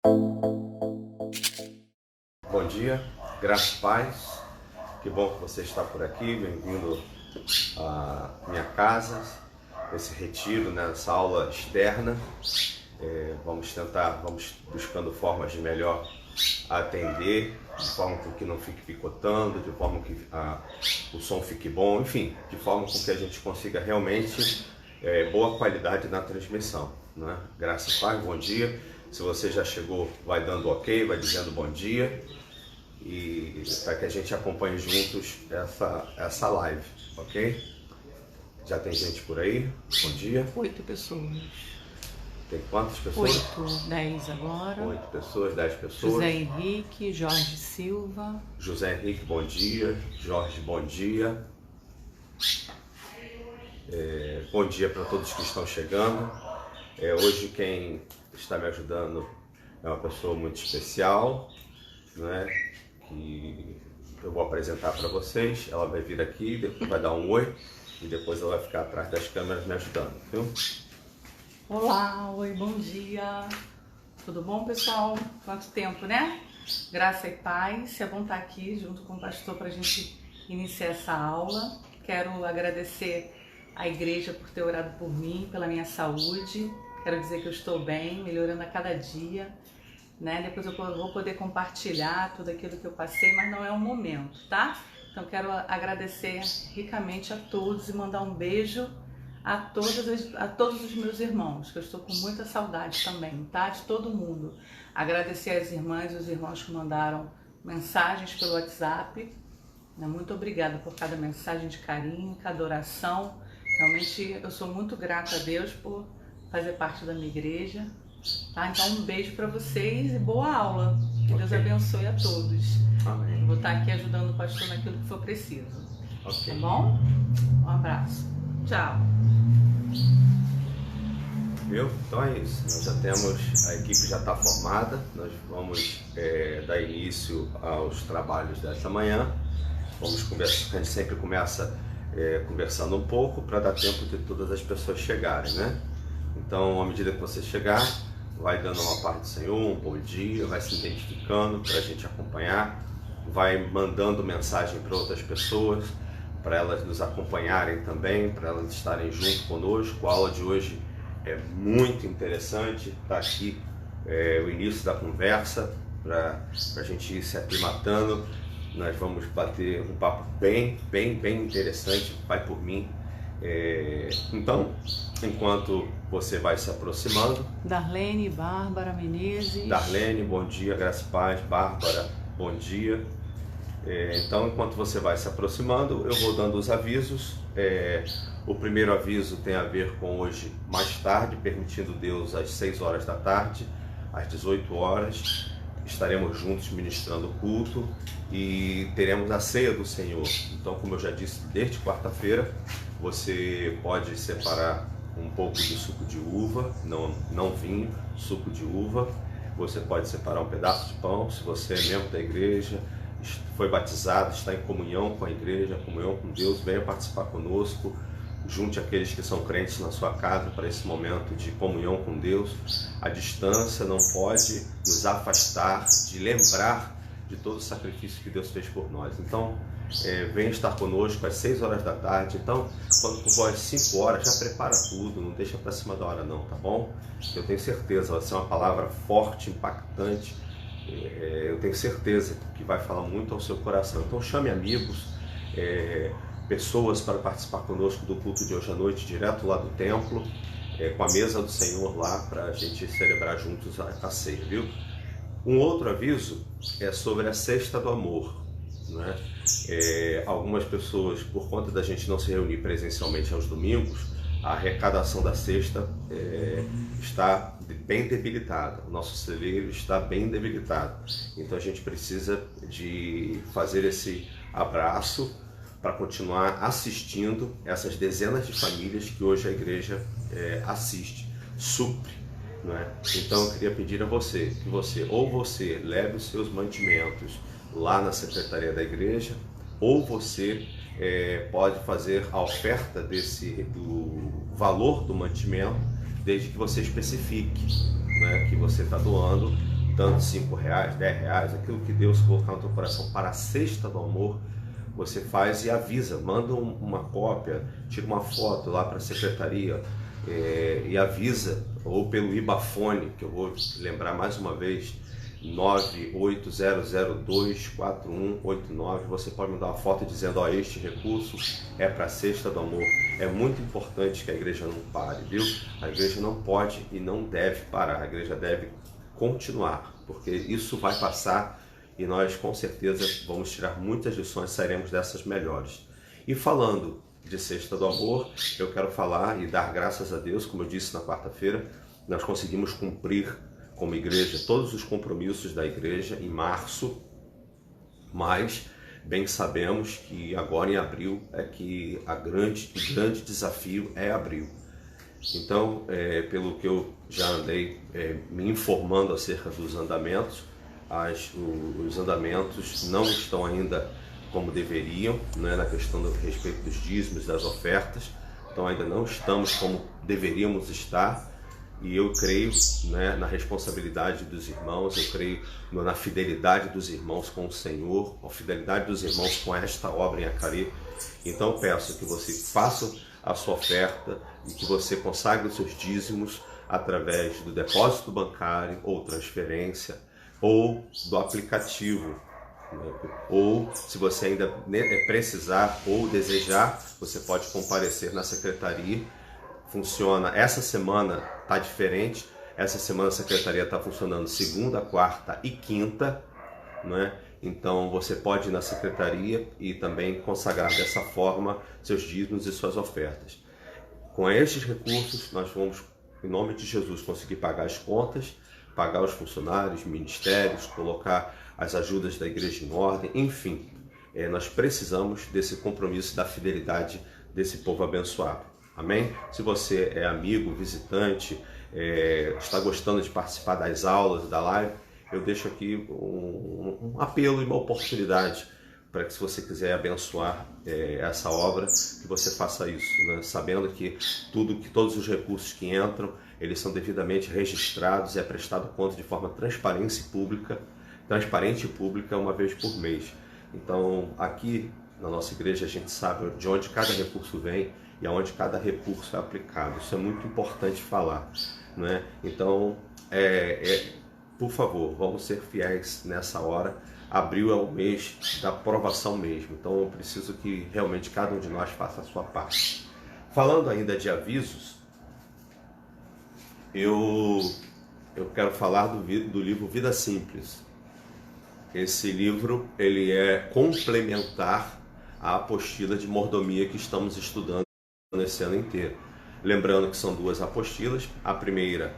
Bom dia, graça e paz. Que bom que você está por aqui. Bem-vindo à minha casa, esse retiro, nessa aula externa. Vamos buscando formas de melhor atender, de forma que não fique picotando, de forma que o som fique bom, enfim, de forma com que a gente consiga realmente boa qualidade na transmissão, né? Graça e paz, bom dia. Se você já chegou, vai dando ok, vai dizendo bom dia, e para que a gente acompanhe juntos essa live, ok? Já tem gente por aí? Bom dia. 8 pessoas. Tem quantas pessoas? 8, 10 agora. 8 pessoas, 10 pessoas. José Henrique, Jorge Silva. José Henrique, bom dia. Jorge, bom dia. Bom dia para todos que estão chegando. Hoje quem está me ajudando é uma pessoa muito especial, né? Que eu vou apresentar para vocês. Ela vai vir aqui, depois vai dar um oi e depois ela vai ficar atrás das câmeras me ajudando, viu? Olá, oi, bom dia. Tudo bom, pessoal? Quanto tempo, né? Graça e paz. É bom estar aqui junto com o pastor para a gente iniciar essa aula. Quero agradecer à igreja por ter orado por mim, pela minha saúde. Quero dizer que eu estou bem, melhorando a cada dia, né? Depois eu vou poder compartilhar tudo aquilo que eu passei, mas não é o momento, tá? Então quero agradecer ricamente a todos e mandar um beijo a todos os meus irmãos, que eu estou com muita saudade também, tá? De todo mundo. Agradecer às irmãs e os irmãos que mandaram mensagens pelo WhatsApp. Muito obrigada por cada mensagem de carinho, cada oração. Realmente eu sou muito grata a Deus por fazer parte da minha igreja, tá? Então um beijo para vocês e boa aula. Que Deus abençoe a todos. Amém. Vou estar aqui ajudando o pastor naquilo que for preciso. Ok. Tá bom? Um abraço. Tchau. Viu? Então é isso. Nós já temos, a equipe já está formada. Nós vamos dar início aos trabalhos dessa manhã. Vamos conversar. A gente sempre começa conversando um pouco para dar tempo de todas as pessoas chegarem, né? Então, à medida que você chegar, vai dando uma parte do Senhor, um bom dia, vai se identificando para a gente acompanhar, vai mandando mensagem para outras pessoas, para elas nos acompanharem também, para elas estarem junto conosco. A aula de hoje é muito interessante, está aqui o início da conversa, para a gente ir se aclimatando. Nós vamos bater um papo bem interessante, vai por mim. Então, enquanto você vai se aproximando... Darlene, Bárbara Menezes. Darlene, bom dia, graça e paz. Bárbara, bom dia. Então, enquanto você vai se aproximando, eu vou dando os avisos. O primeiro aviso tem a ver com hoje, mais tarde, permitindo Deus, às 6 horas da tarde, às 18 horas, estaremos juntos ministrando o culto e teremos a ceia do Senhor. Então, como eu já disse, desde quarta-feira, você pode separar um pouco de suco de uva, não vinho, suco de uva. Você pode separar um pedaço de pão, se você é membro da igreja, foi batizado, está em comunhão com a igreja, comunhão com Deus, venha participar conosco. Junte aqueles que são crentes na sua casa para esse momento de comunhão com Deus. A distância não pode nos afastar de lembrar de todo o sacrifício que Deus fez por nós. Então, venha estar conosco às 6 horas da tarde. Então, quando for às 5 horas, já prepara tudo, não deixa para cima da hora não, tá bom? Eu tenho certeza, vai ser uma palavra forte, impactante. Eu tenho certeza que vai falar muito ao seu coração. Então, chame amigos, pessoas para participar conosco do culto de hoje à noite, direto lá do templo, com a mesa do Senhor lá, para a gente celebrar juntos a ceia, viu? Um outro aviso é sobre a Cesta do Amor, né? Algumas pessoas, por conta da gente não se reunir presencialmente aos domingos, a arrecadação da cesta está bem debilitada, o nosso celeiro está bem debilitado. Então a gente precisa de fazer esse abraço para continuar assistindo essas dezenas de famílias que hoje a igreja assiste, supre, não é? Então eu queria pedir a você que você leve os seus mantimentos lá na secretaria da igreja, ou você pode fazer a oferta do valor do mantimento, desde que você especifique, né, que você está doando dando R$5, R$10, aquilo que Deus colocar no teu coração para a cesta do amor, você faz e avisa, manda uma cópia, tira uma foto lá para a secretaria e avisa, ou pelo Ibafone, que eu vou lembrar mais uma vez, 980024189, você pode mandar uma foto dizendo, ó, este recurso é para a cesta do amor. É muito importante que a igreja não pare, viu? A igreja não pode e não deve parar, a igreja deve continuar, porque isso vai passar e nós com certeza vamos tirar muitas lições, sairemos dessas melhores. E falando de cesta do amor, eu quero falar e dar graças a Deus, como eu disse na quarta-feira, nós conseguimos cumprir como igreja todos os compromissos da igreja em março, mas bem sabemos que agora em abril é que o grande desafio é abril. Então, pelo que eu já andei me informando acerca dos andamentos, os andamentos não estão ainda como deveriam, né, na questão do respeito dos dízimos, das ofertas, então ainda não estamos como deveríamos estar. E eu creio, né, na responsabilidade dos irmãos, eu creio na fidelidade dos irmãos com o Senhor, a fidelidade dos irmãos com esta obra em Acari. Então peço que você faça a sua oferta e que você consagre os seus dízimos através do depósito bancário ou transferência ou do aplicativo. Ou, se você ainda precisar ou desejar, você pode comparecer na secretaria. Funciona, essa semana está diferente, essa semana a secretaria está funcionando segunda, quarta e quinta, né? Então você pode ir na secretaria e também consagrar dessa forma seus dízimos e suas ofertas. Com estes recursos nós vamos, em nome de Jesus, conseguir pagar as contas, pagar os funcionários, ministérios, colocar as ajudas da igreja em ordem, enfim, nós precisamos desse compromisso, da fidelidade desse povo abençoado. Amém? Se você é amigo, visitante, está gostando de participar das aulas, da live, eu deixo aqui um apelo e uma oportunidade para que, se você quiser abençoar essa obra, que você faça isso, né? Sabendo que todos os recursos que entram, eles são devidamente registrados e é prestado conta de forma transparente e pública uma vez por mês. Então, aqui na nossa igreja, a gente sabe de onde cada recurso vem e aonde cada recurso é aplicado. Isso é muito importante falar, né? Então, por favor, vamos ser fiéis nessa hora. Abril é o mês da aprovação mesmo, então eu preciso que realmente cada um de nós faça a sua parte. Falando ainda de avisos, eu quero falar do livro Vida Simples. Esse livro ele é complementar à apostila de mordomia que estamos estudando nesse ano inteiro. Lembrando que são duas apostilas, a primeira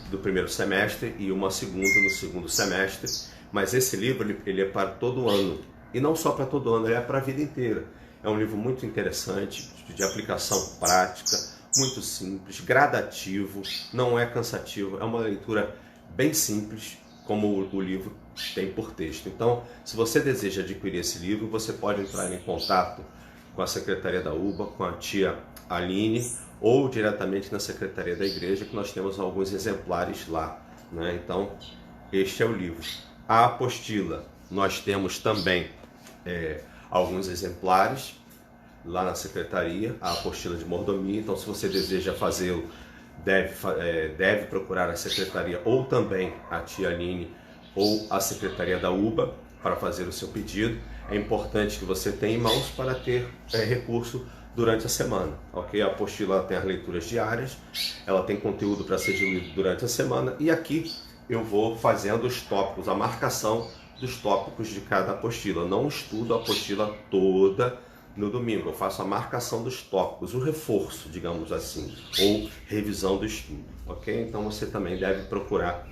do primeiro semestre e uma segunda no segundo semestre, mas esse livro ele é para todo ano, e não só para todo ano, ele é para a vida inteira. É um livro muito interessante, de aplicação prática, muito simples, gradativo, não é cansativo, é uma leitura bem simples, como o livro tem por texto. Então, se você deseja adquirir esse livro, você pode entrar em contato com a secretaria da UBA, com a tia Aline, ou diretamente na secretaria da igreja, que nós temos alguns exemplares lá, né? Então, este é o livro. A apostila, nós temos também alguns exemplares lá na secretaria, a apostila de mordomia. Então, se você deseja fazê-lo, deve procurar a secretaria ou também a tia Aline ou a secretaria da UBA para fazer o seu pedido. É importante que você tenha em mãos para ter recurso durante a semana, ok? A apostila tem as leituras diárias, ela tem conteúdo para ser lido durante a semana, e aqui eu vou fazendo os tópicos, a marcação dos tópicos de cada apostila. Eu não estudo a apostila toda no domingo, eu faço a marcação dos tópicos, o reforço, digamos assim, ou revisão do estudo, ok? Então você também deve procurar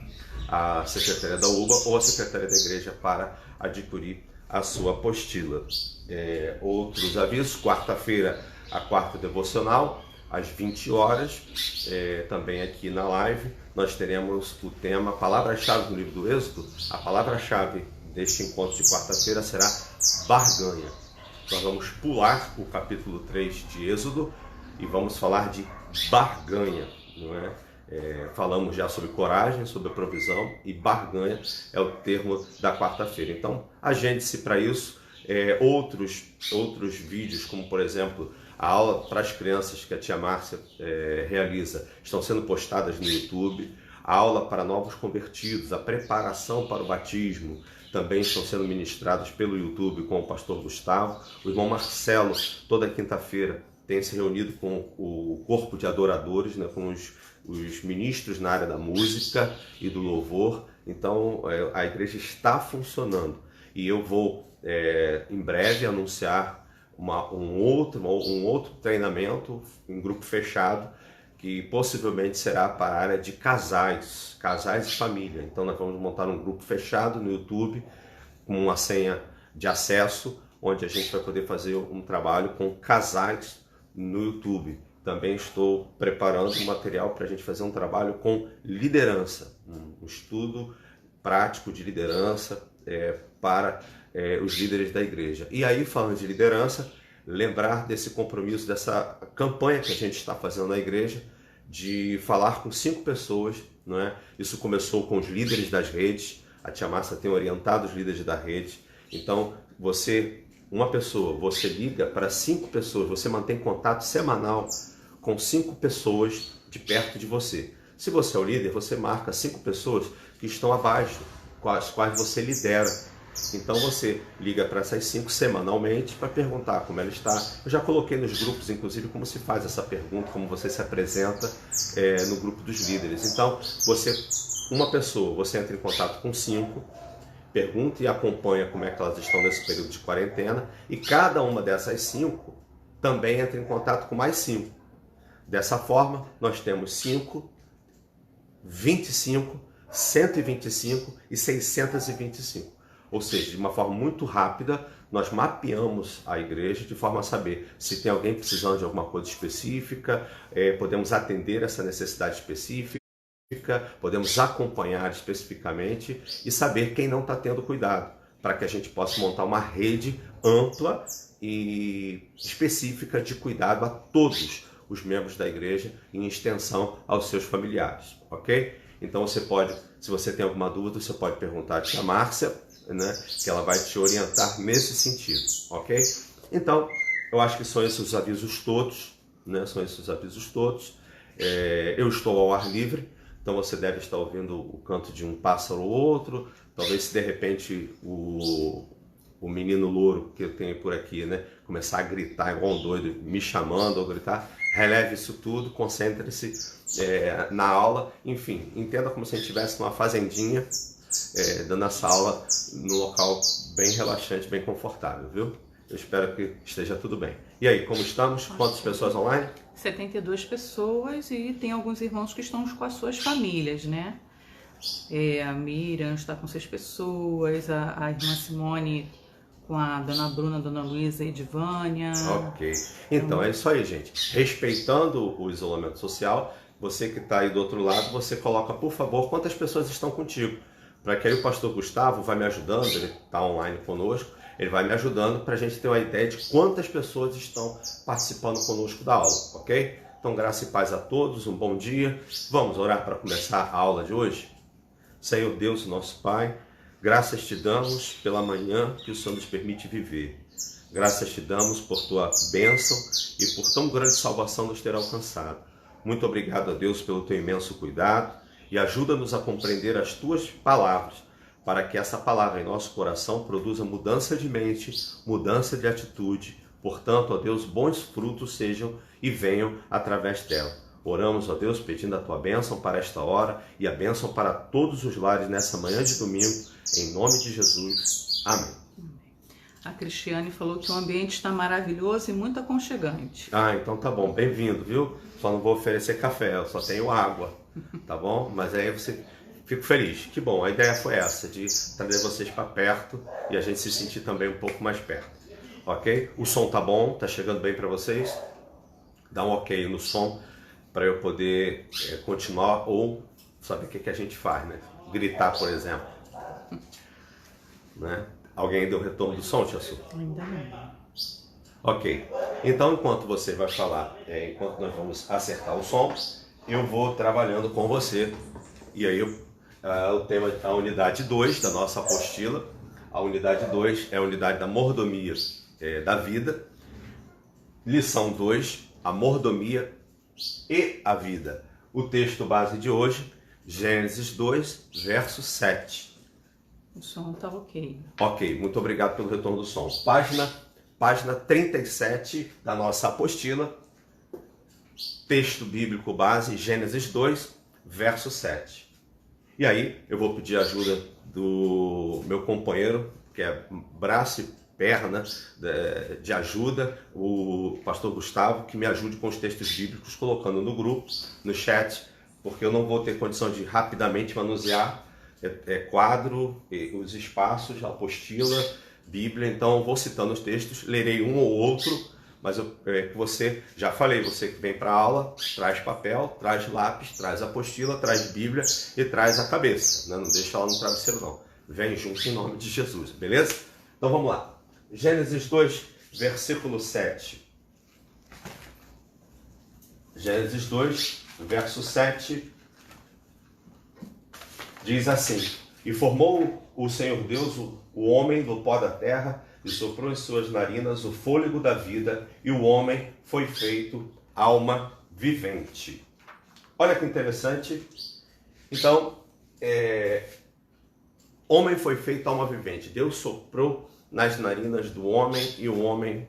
a secretaria da UBA ou a secretaria da igreja para adquirir a sua apostila. Outros avisos: quarta-feira, a quarta devocional, às 20 horas, também aqui na live, nós teremos o tema Palavra-chave do livro do Êxodo. A palavra-chave deste encontro de quarta-feira será barganha. Nós vamos pular o capítulo 3 de Êxodo e vamos falar de barganha, não é? falamos já sobre coragem, sobre provisão, e barganha é o termo da quarta-feira. Então, agende-se para isso. Outros vídeos, como por exemplo a aula para as crianças que a tia Márcia realiza, estão sendo postadas no YouTube. A aula para novos convertidos, a preparação para o batismo, também estão sendo ministrados pelo YouTube com o pastor Gustavo. O irmão Marcelo, toda quinta-feira, tem se reunido com o corpo de adoradores, né, com os ministros na área da música e do louvor. Então, a igreja está funcionando. E eu vou, em breve, anunciar um outro treinamento em grupo fechado, que possivelmente será para a área de casais e família. Então nós vamos montar um grupo fechado no YouTube, com uma senha de acesso, onde a gente vai poder fazer um trabalho com casais no YouTube. Também estou preparando um material para a gente fazer um trabalho com liderança, um estudo prático de liderança para os líderes da igreja. E aí, falando de liderança, lembrar desse compromisso, dessa campanha que a gente está fazendo na igreja, de falar com 5 pessoas, não é? Isso começou com os líderes das redes. A tia Márcia tem orientado os líderes da rede. Então, você liga para 5 pessoas, você mantém contato semanal com 5 pessoas de perto de você. Se você é o líder, você marca 5 pessoas que estão abaixo, com as quais você lidera. Então você liga para essas 5 semanalmente para perguntar como ela está. Eu já coloquei nos grupos, inclusive, como se faz essa pergunta, como você se apresenta no grupo dos líderes. Então, você entra em contato com 5, pergunta e acompanha como é que elas estão nesse período de quarentena, e cada uma dessas 5 também entra em contato com mais 5. Dessa forma, nós temos 5, 25, 125 e 625. Ou seja, de uma forma muito rápida, nós mapeamos a igreja de forma a saber se tem alguém precisando de alguma coisa específica, podemos atender essa necessidade específica, podemos acompanhar especificamente e saber quem não está tendo cuidado, para que a gente possa montar uma rede ampla e específica de cuidado a todos os membros da igreja, em extensão aos seus familiares, ok? Então você pode, se você tem alguma dúvida, você pode perguntar à tia Márcia, né, que ela vai te orientar nesse sentido, ok? Então, eu acho que são esses os avisos todos, né? São esses os avisos todos. Eu estou ao ar livre, então você deve estar ouvindo o canto de um pássaro ou outro. Talvez, se de repente o menino louro que eu tenho por aqui, né, começar a gritar igual um doido, me chamando ou gritar, releve isso tudo, concentre-se na aula. Enfim, entenda como se a gente estivesse numa fazendinha, dando essa aula num local bem relaxante, bem confortável, viu? Eu espero que esteja tudo bem. E aí, como estamos? Quantas pessoas online? 72 pessoas, e tem alguns irmãos que estão com as suas famílias, né? A Miriam está com 6 pessoas, a irmã Simone com a dona Bruna, dona Luísa e Edvânia. Ok. Então é isso aí, gente. Respeitando o isolamento social, você que está aí do outro lado, você coloca, por favor, quantas pessoas estão contigo. Para que aí o pastor Gustavo vai me ajudando, ele está online conosco, ele vai me ajudando para a gente ter uma ideia de quantas pessoas estão participando conosco da aula, ok? Então, graça e paz a todos, um bom dia. Vamos orar para começar a aula de hoje? Senhor Deus, nosso Pai, graças te damos pela manhã que o Senhor nos permite viver. Graças te damos por tua bênção e por tão grande salvação nos ter alcançado. Muito obrigado a Deus pelo teu imenso cuidado. E ajuda-nos a compreender as tuas palavras, para que essa palavra em nosso coração produza mudança de mente, mudança de atitude. Portanto, ó Deus, bons frutos sejam e venham através dela. Oramos, ó Deus, pedindo a tua bênção para esta hora e a bênção para todos os lares nessa manhã de domingo, em nome de Jesus. Amém. A Cristiane falou que o ambiente está maravilhoso e muito aconchegante. Então tá bom, bem-vindo, viu? Só não vou oferecer café, eu só tenho água. Tá bom? Mas aí você fico feliz. Que bom, a ideia foi essa, de trazer vocês para perto e a gente se sentir também um pouco mais perto. Ok? O som tá bom? Tá chegando bem para vocês? Dá um ok no som para eu poder continuar, ou sabe o que a gente faz, né? Gritar, por exemplo. Né? Alguém deu retorno do som, Tia Su? Ainda não. Ok. Então, enquanto você vai falar, enquanto nós vamos acertar o som, eu vou trabalhando com você. E aí o tema, a unidade 2 da nossa apostila. A unidade 2 é a unidade da mordomia da vida. Lição 2, a mordomia e a vida. O texto base de hoje, Gênesis 2, verso 7. O som tá ok. Ok, muito obrigado pelo retorno do som. Página 37 da nossa apostila. Texto bíblico base, Gênesis 2, verso 7. E aí, eu vou pedir a ajuda do meu companheiro, que é braço e perna de ajuda, o pastor Gustavo, que me ajude com os textos bíblicos, colocando no grupo, no chat, porque eu não vou ter condição de rapidamente manusear quadro, os espaços, a apostila, Bíblia. Então, eu vou citando os textos, lerei um ou outro, mas você, já falei, você que vem para a aula, traz papel, traz lápis, traz apostila, traz Bíblia e traz a cabeça, né? Não deixa ela no travesseiro não. Vem junto em nome de Jesus, beleza? Então vamos lá. Gênesis 2, versículo 7. Gênesis 2, verso 7, diz assim: E formou o Senhor Deus o homem do pó da terra, e soprou em suas narinas o fôlego da vida, e o homem foi feito alma vivente. Olha que interessante. Então, homem foi feito alma vivente. Deus soprou nas narinas do homem e o homem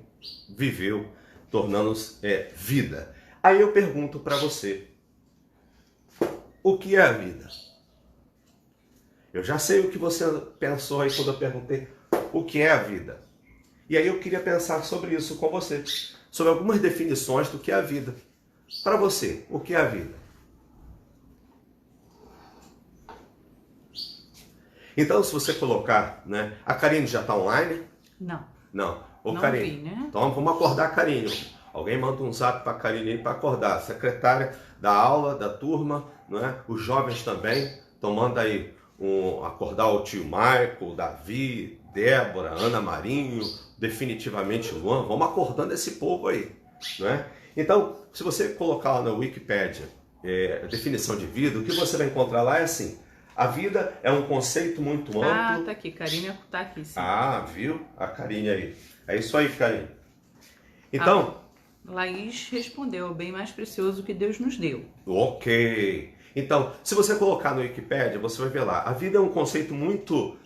viveu, tornando-se vida. Aí eu pergunto para você, o que é a vida? Eu já sei o que você pensou aí quando eu perguntei o que é a vida. E aí eu queria pensar sobre isso com você, sobre algumas definições do que é a vida. Para você, o que é a vida? Então, se você colocar, né? A Karine já está online? Não. Não. Ô, não Karine, vi, né? Então vamos acordar a Karine. Alguém manda um zap para a Karine aí para acordar. Secretária da aula, da turma, né? Os jovens também. Então manda aí acordar o tio Michael, Davi, Débora, Ana Marinho, definitivamente Luan. Vamos acordando esse povo aí, né? Então, se você colocar lá na Wikipédia a definição de vida, o que você vai encontrar lá é assim: a vida é um conceito muito amplo. Ah, tá aqui, Karine tá aqui, sim. Ah, viu? A Karine aí. É isso aí, Karine. Então... Laís respondeu: o bem mais precioso que Deus nos deu. Ok. Então, se você colocar no Wikipédia, você vai ver lá. A vida é um conceito muito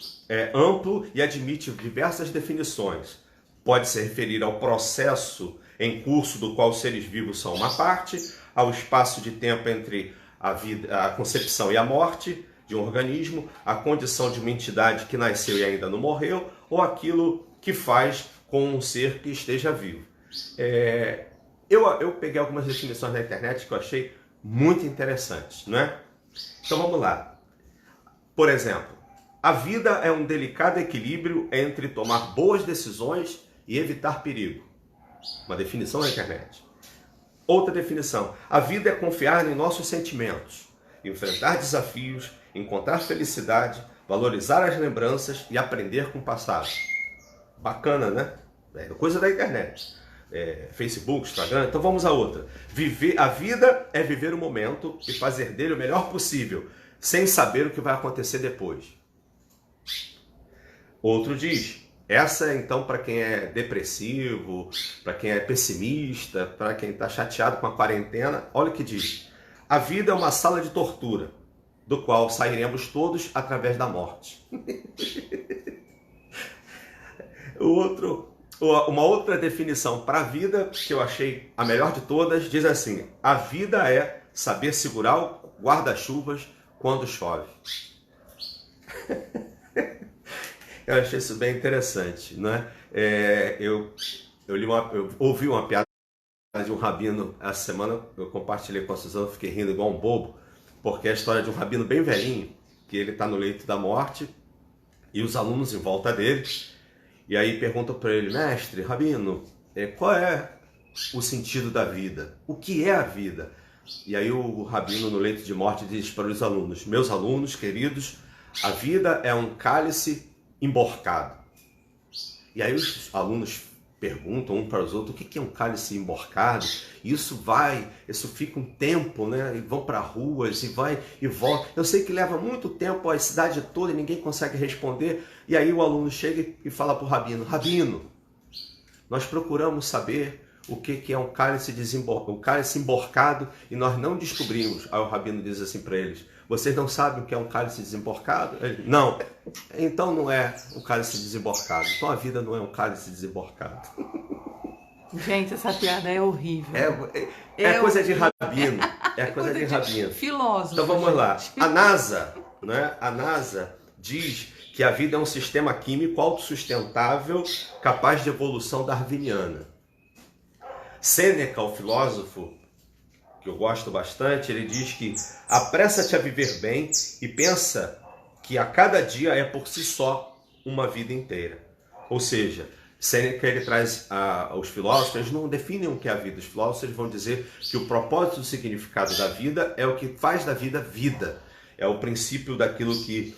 amplo e admite diversas definições. Pode se referir ao processo em curso do qual os seres vivos são uma parte, ao espaço de tempo entre a concepção e a morte de um organismo, a condição de uma entidade que nasceu e ainda não morreu, ou aquilo que faz com um ser que esteja vivo. Eu peguei algumas definições na internet que eu achei muito interessantes, não é? Então vamos lá. Por exemplo, a vida é um delicado equilíbrio entre tomar boas decisões e evitar perigo. Uma definição na internet. Outra definição: a vida é confiar em nossos sentimentos, enfrentar desafios, encontrar felicidade, valorizar as lembranças e aprender com o passado. Bacana, né? Coisa da internet. Facebook, Instagram. Então vamos a outra. A vida é viver o momento e fazer dele o melhor possível, sem saber o que vai acontecer depois. Outro diz: essa é então para quem é depressivo, para quem é pessimista, para quem está chateado com a quarentena. Olha o que diz: a vida é uma sala de tortura, do qual sairemos todos através da morte. Uma outra definição para a vida, que eu achei a melhor de todas, diz assim: a vida é saber segurar o guarda-chuvas quando chove. Eu achei isso bem interessante, né? Eu ouvi uma piada de um rabino essa semana, eu compartilhei com a Suzana, fiquei rindo igual um bobo, porque é a história de um rabino bem velhinho, que ele está no leito da morte, e os alunos em volta dele, e aí perguntam para ele: mestre, rabino, qual é o sentido da vida? O que é a vida? E aí o rabino no leito de morte diz para os alunos: meus alunos queridos, a vida é um cálice emborcado. E aí os alunos perguntam um para os outros o que é um cálice emborcado. Isso fica um tempo, né? E vão para ruas e vai e volta. Eu sei que leva muito tempo, a cidade toda, e ninguém consegue responder. E aí o aluno chega e fala para o rabino: Rabino, nós procuramos saber o que é um cálice emborcado e nós não descobrimos. Aí o rabino diz assim para eles: vocês não sabem o que é um cálice desemborcado? Ele: não. Então não é um cálice desemborcado. Então a vida não é um cálice desemborcado. Gente, essa piada é horrível. É coisa de rabino. É coisa de rabino. Filósofo. Então vamos lá. A NASA, né? A NASA diz que a vida é um sistema químico autossustentável, capaz de evolução darwiniana. Sêneca, o filósofo, que eu gosto bastante, ele diz que apressa-te a viver bem e pensa que a cada dia é por si só uma vida inteira. Ou seja, Sêneca, ele traz os filósofos, eles não definem o que é a vida. Os filósofos, eles vão dizer que o propósito e o significado da vida é o que faz da vida vida. É o princípio daquilo que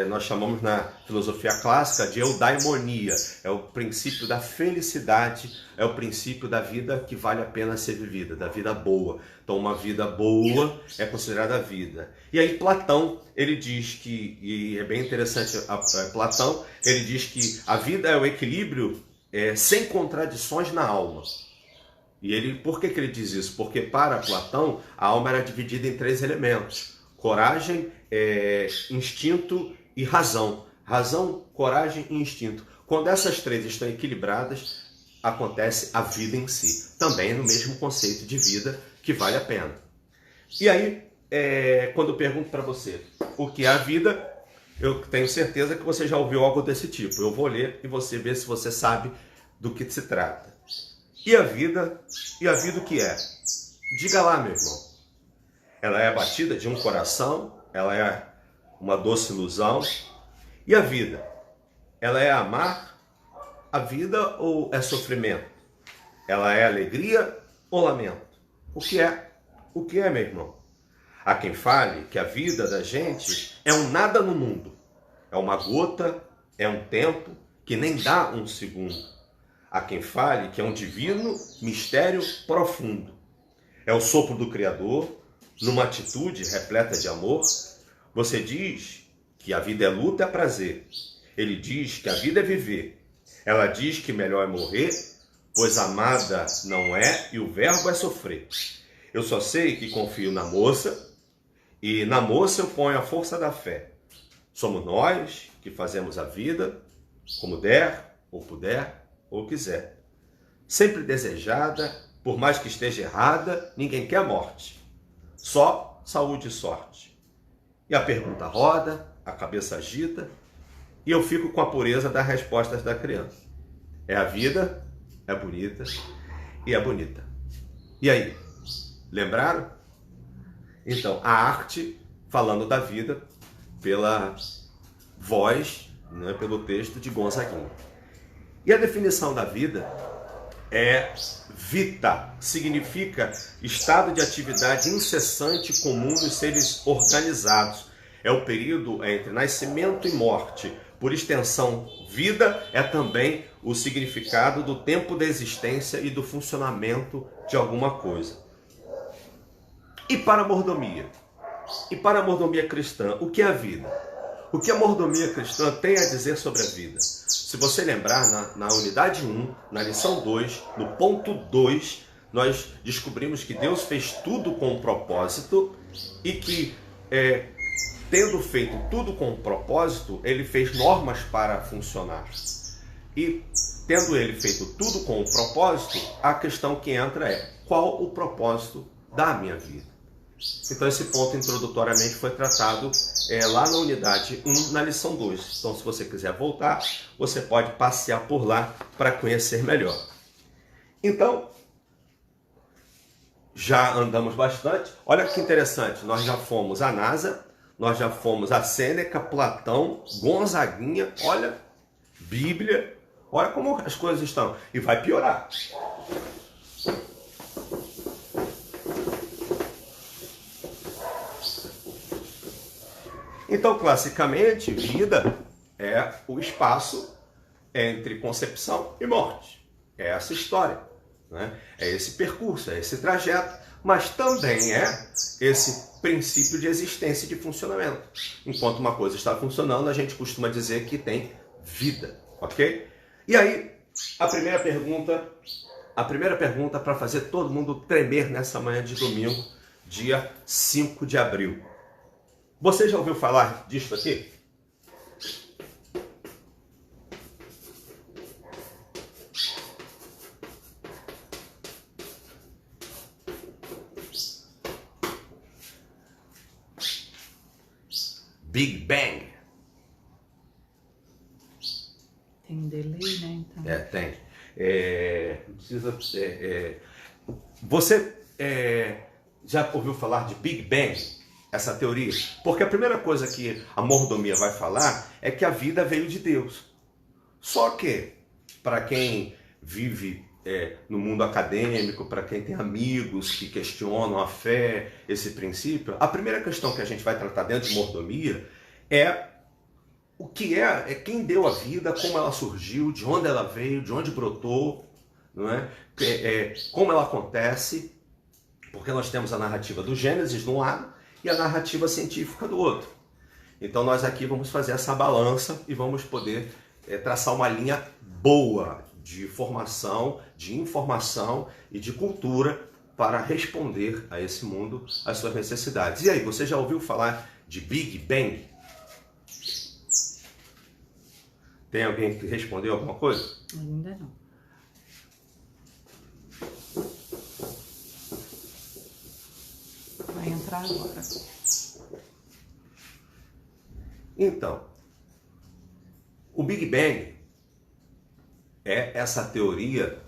nós chamamos na filosofia clássica de eudaimonia. É o princípio da felicidade, é o princípio da vida que vale a pena ser vivida, da vida boa. Então uma vida boa é considerada vida. E aí Platão, ele diz que, e é bem interessante, Platão, ele diz que a vida é o equilíbrio sem contradições na alma. E por que ele diz isso? Porque para Platão a alma era dividida em 3 elementos: coragem, instinto e razão. Razão, coragem e instinto. Quando essas 3 estão equilibradas, acontece a vida em si. Também no mesmo conceito de vida que vale a pena. E aí, quando eu pergunto para você o que é a vida, eu tenho certeza que você já ouviu algo desse tipo. Eu vou ler e você vê se você sabe do que se trata. E a vida? E a vida o que é? Diga lá, meu irmão. Ela é a batida de um coração, ela é uma doce ilusão. E a vida? Ela é amar a vida ou é sofrimento? Ela é alegria ou lamento? O que é? O que é, meu irmão? Há quem fale que a vida da gente é um nada no mundo. É uma gota, é um tempo que nem dá um segundo. Há quem fale que é um divino mistério profundo. É o sopro do Criador, numa atitude repleta de amor. Você diz que a vida é luta, é prazer. Ele diz que a vida é viver. Ela diz que melhor é morrer, pois amada não é e o verbo é sofrer. Eu só sei que confio na moça e na moça eu ponho a força da fé. Somos nós que fazemos a vida como der, ou puder, ou quiser. Sempre desejada, por mais que esteja errada, ninguém quer a morte. Só saúde e sorte. E a pergunta roda, a cabeça agita, e eu fico com a pureza das respostas da criança. É a vida, é bonita e é bonita. E aí, lembraram? Então, a arte falando da vida pela voz, né, pelo texto de Gonzaguinha. E a definição da vida é vita, significa estado de atividade incessante comum dos seres organizados. É o período entre nascimento e morte. Por extensão, vida é também o significado do tempo da existência e do funcionamento de alguma coisa. E para a mordomia? E para a mordomia cristã, o que é a vida? O que a mordomia cristã tem a dizer sobre a vida? Se você lembrar, na unidade 1, na lição 2, no ponto 2, nós descobrimos que Deus fez tudo com um propósito e que, tendo feito tudo com um propósito, Ele fez normas para funcionar. E, tendo Ele feito tudo com um propósito, a questão que entra é: qual o propósito da minha vida? Então esse ponto introdutoriamente foi tratado lá na unidade 1, na lição 2. Então se você quiser voltar, você pode passear por lá para conhecer melhor. Então, já andamos bastante. Olha que interessante, nós já fomos a NASA, nós já fomos a Sêneca, Platão, Gonzaguinha, olha, Bíblia, olha como as coisas estão. E vai piorar. Então, classicamente, vida é o espaço entre concepção e morte. é essa história, né? É esse percurso, é esse trajeto, mas também é esse princípio de existência e de funcionamento. Enquanto uma coisa está funcionando, a gente costuma dizer que tem vida, ok? E aí, a primeira pergunta para fazer todo mundo tremer nessa manhã de domingo, dia 5 de abril. Você já ouviu falar disso aqui? Big Bang. Tem um delay, né? Então. Tem. Você já ouviu falar de Big Bang? Essa teoria? Porque a primeira coisa que a mordomia vai falar é que a vida veio de Deus. Só que, para quem vive no mundo acadêmico, para quem tem amigos que questionam a fé, esse princípio, a primeira questão que a gente vai tratar dentro de mordomia é o que é quem deu a vida, como ela surgiu, de onde ela veio, de onde brotou, não é? Como ela acontece, porque nós temos a narrativa do Gênesis de um lado e a narrativa científica do outro. Então nós aqui vamos fazer essa balança e vamos poder traçar uma linha boa de formação, de informação e de cultura para responder a esse mundo, às suas necessidades. E aí, você já ouviu falar de Big Bang? Tem alguém que respondeu alguma coisa? Ainda não. Vai entrar agora. Então, o Big Bang é essa teoria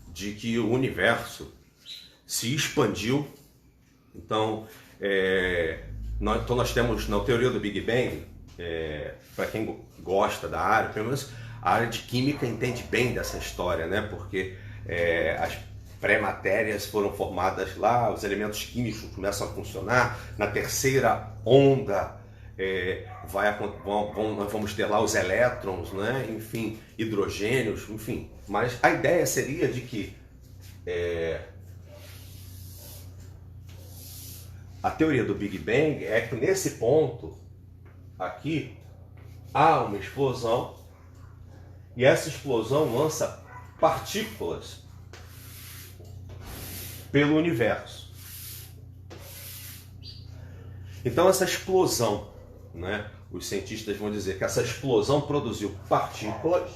de que o universo se expandiu. Então, nós temos na teoria do Big Bang, para quem gosta da área, pelo menos a área de química entende bem dessa história, né? Porque as pré-matérias foram formadas lá, os elementos químicos começam a funcionar, na terceira onda nós vamos ter lá os elétrons, né? Enfim, hidrogênios, enfim. Mas a ideia seria de que a teoria do Big Bang é que nesse ponto aqui há uma explosão e essa explosão lança partículas pelo universo. Então essa explosão, né, os cientistas vão dizer que essa explosão produziu partículas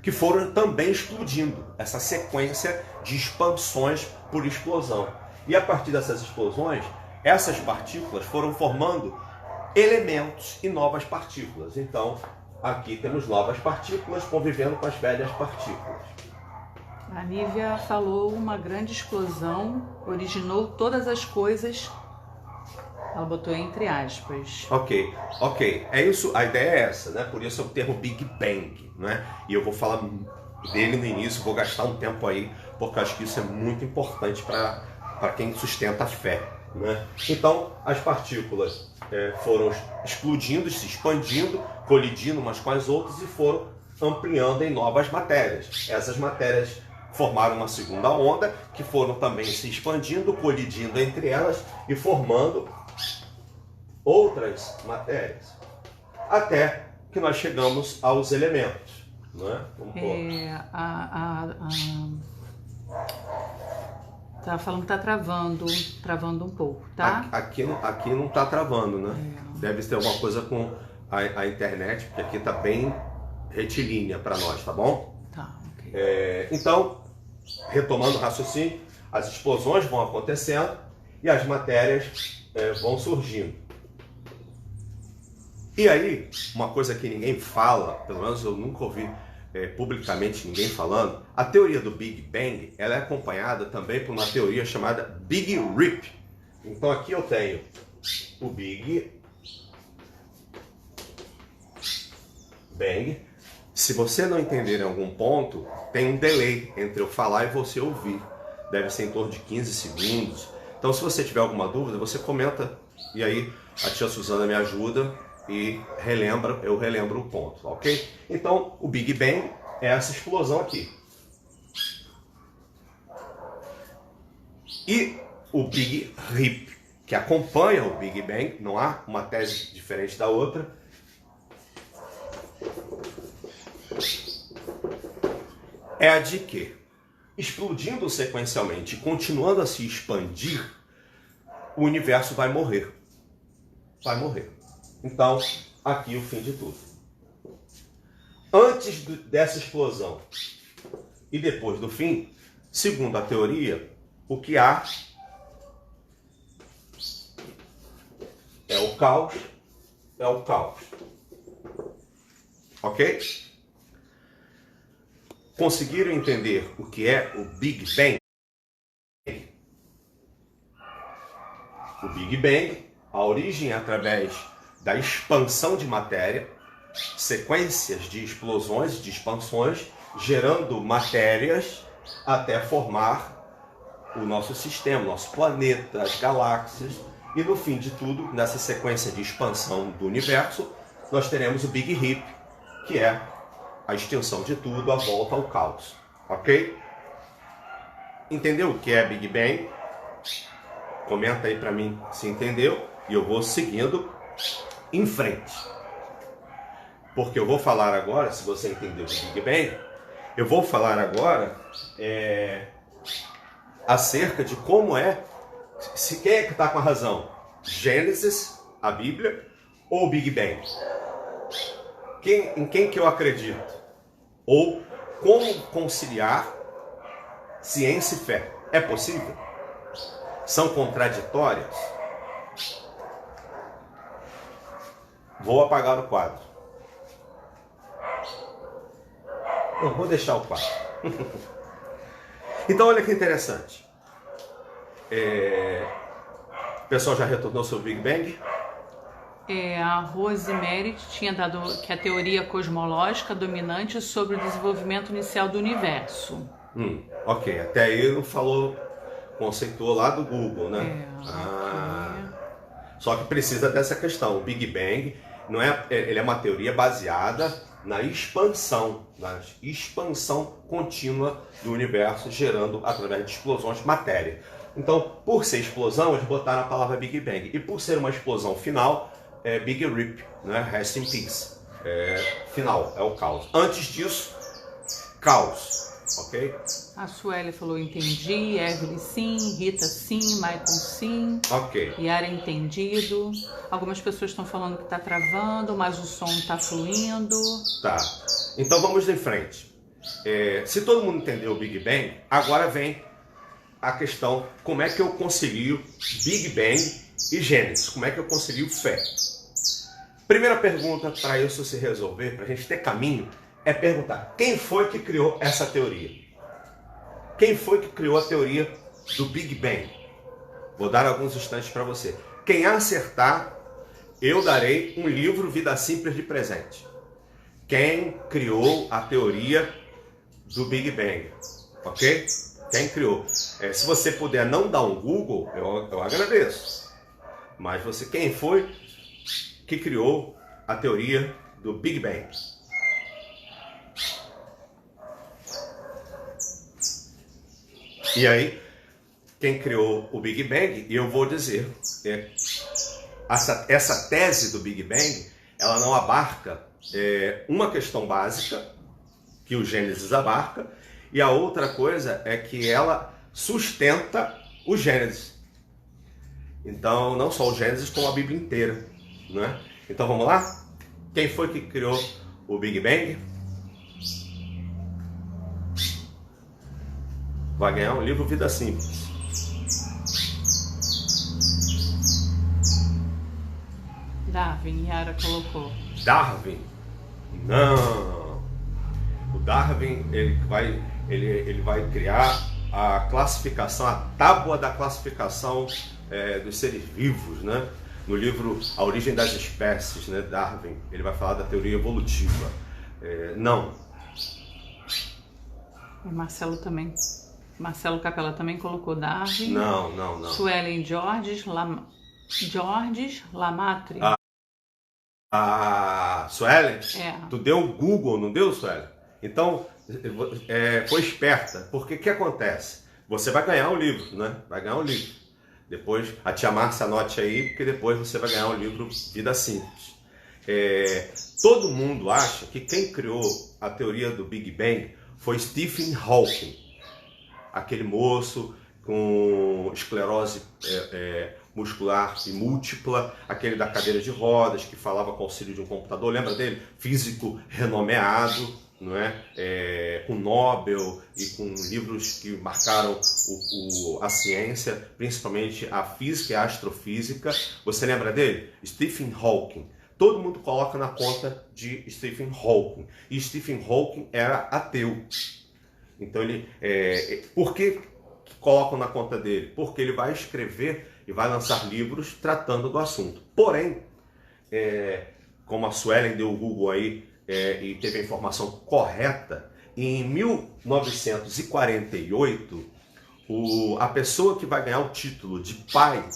que foram também explodindo, essa sequência de expansões por explosão. E a partir dessas explosões, essas partículas foram formando elementos e novas partículas. Então, aqui temos novas partículas convivendo com as velhas partículas. A Nívia falou uma grande explosão, originou todas as coisas. Ela botou entre aspas. Ok. É isso, a ideia é essa, né? Por isso é o termo Big Bang, né? E eu vou falar dele no início, vou gastar um tempo aí, porque eu acho que isso é muito importante para quem sustenta a fé, né? Então, as partículas foram explodindo, se expandindo, colidindo umas com as outras e foram ampliando em novas matérias. Essas matérias formaram uma segunda onda, que foram também se expandindo, colidindo entre elas e formando outras matérias, até que nós chegamos aos elementos, né? Tá falando que tá travando um pouco, tá? Aqui não tá travando, né? Deve ter alguma coisa com a internet, porque aqui tá bem retilínea para nós, tá bom? Tá, ok. Então, retomando o raciocínio, as explosões vão acontecendo e as matérias vão surgindo. E aí, uma coisa que ninguém fala, pelo menos eu nunca ouvi publicamente ninguém falando, a teoria do Big Bang, ela é acompanhada também por uma teoria chamada Big Rip. Então aqui eu tenho o Big Bang. Se você não entender em algum ponto, tem um delay entre eu falar e você ouvir. Deve ser em torno de 15 segundos. Então se você tiver alguma dúvida, você comenta e aí a tia Suzana me ajuda e eu relembro o ponto, ok? Então, o Big Bang é essa explosão aqui. E o Big Rip, que acompanha o Big Bang, não há uma tese diferente da outra, é a de que, explodindo sequencialmente e continuando a se expandir, o universo vai morrer. Vai morrer. Então, aqui o fim de tudo. Antes dessa explosão e depois do fim, segundo a teoria, o que há é o caos, é o caos. Ok? Conseguiram entender o que é o Big Bang? O Big Bang, a origem é através da expansão de matéria, sequências de explosões, de expansões, gerando matérias até formar o nosso sistema, nosso planeta, as galáxias. E no fim de tudo, nessa sequência de expansão do universo, nós teremos o Big Rip, que é a extinção de tudo, a volta ao caos. Ok? Entendeu o que é Big Bang? Comenta aí para mim se entendeu e eu vou seguindo em frente. Porque eu vou falar agora, se você entendeu o Big Bang, eu vou falar agora acerca de como quem é que está com a razão? Gênesis, a Bíblia, ou Big Bang? Em quem que eu acredito? Ou como conciliar ciência e fé? É possível? São contraditórias? Vou apagar o quadro. Não, vou deixar o quadro. Então, olha que interessante. O pessoal já retornou sobre o Big Bang? A Rosemary tinha dado que a teoria cosmológica dominante sobre o desenvolvimento inicial do universo. Ok, até aí não falou, conceituou lá do Google, né? Só que precisa dessa questão. O Big Bang ele é uma teoria baseada na expansão contínua do universo, gerando através de explosões matéria. Então, por ser explosão, eles botaram a palavra Big Bang. E por ser uma explosão final, é Big Rip, né? Rest in Peace. Final, é o caos. Antes disso, caos, ok? A Sueli falou entendi, Evelyn sim, Rita sim, Michael sim, ok. Yara entendido. Algumas pessoas estão falando que está travando, mas o som está fluindo. Tá, então vamos em frente. Se todo mundo entendeu o Big Bang, agora vem a questão, como é que eu concilio Big Bang e Gênesis? Como é que eu concilio fé? Primeira pergunta para isso se resolver, para a gente ter caminho, é perguntar, quem foi que criou essa teoria? Quem foi que criou a teoria do Big Bang? Vou dar alguns instantes para você. Quem acertar, eu darei um livro Vida Simples de presente. Quem criou a teoria do Big Bang? Ok? Quem criou? Se você puder não dar um Google, eu agradeço. Mas quem foi que criou a teoria do Big Bang? E aí, quem criou o Big Bang, e eu vou dizer, essa tese do Big Bang, ela não abarca uma questão básica, que o Gênesis abarca, e a outra coisa é que ela sustenta o Gênesis. Então, não só o Gênesis, como a Bíblia inteira, né? Então, vamos lá? Quem foi que criou o Big Bang? Vai ganhar um livro Vida Simples. Darwin, Yara colocou. Darwin? Não. O Darwin, ele vai criar a classificação, a tábua da classificação dos seres vivos, né? No livro A Origem das Espécies, né? Darwin, ele vai falar da teoria evolutiva. Não. O Marcelo Capela também colocou Darwin. Não. Suelen Georges Lamatri. Suelen? É. Tu deu o Google, não deu, Suelen? Então, foi esperta, porque o que acontece? Você vai ganhar o livro, né? Vai ganhar o livro. Depois, a tia Márcia anote aí, porque depois você vai ganhar o livro Vida Simples. Todo mundo acha que quem criou a teoria do Big Bang foi Stephen Hawking, aquele moço com esclerose muscular e múltipla, aquele da cadeira de rodas, que falava com o auxílio de um computador, lembra dele? Físico renomeado, não é? Com Nobel e com livros que marcaram a ciência, principalmente a física e a astrofísica. Você lembra dele? Stephen Hawking. Todo mundo coloca na conta de Stephen Hawking. E Stephen Hawking era ateu. Então por que colocam na conta dele? Porque ele vai escrever e vai lançar livros tratando do assunto. Porém, como a Suelen deu o Google aí e teve a informação correta, em 1948, a pessoa que vai ganhar o título de pai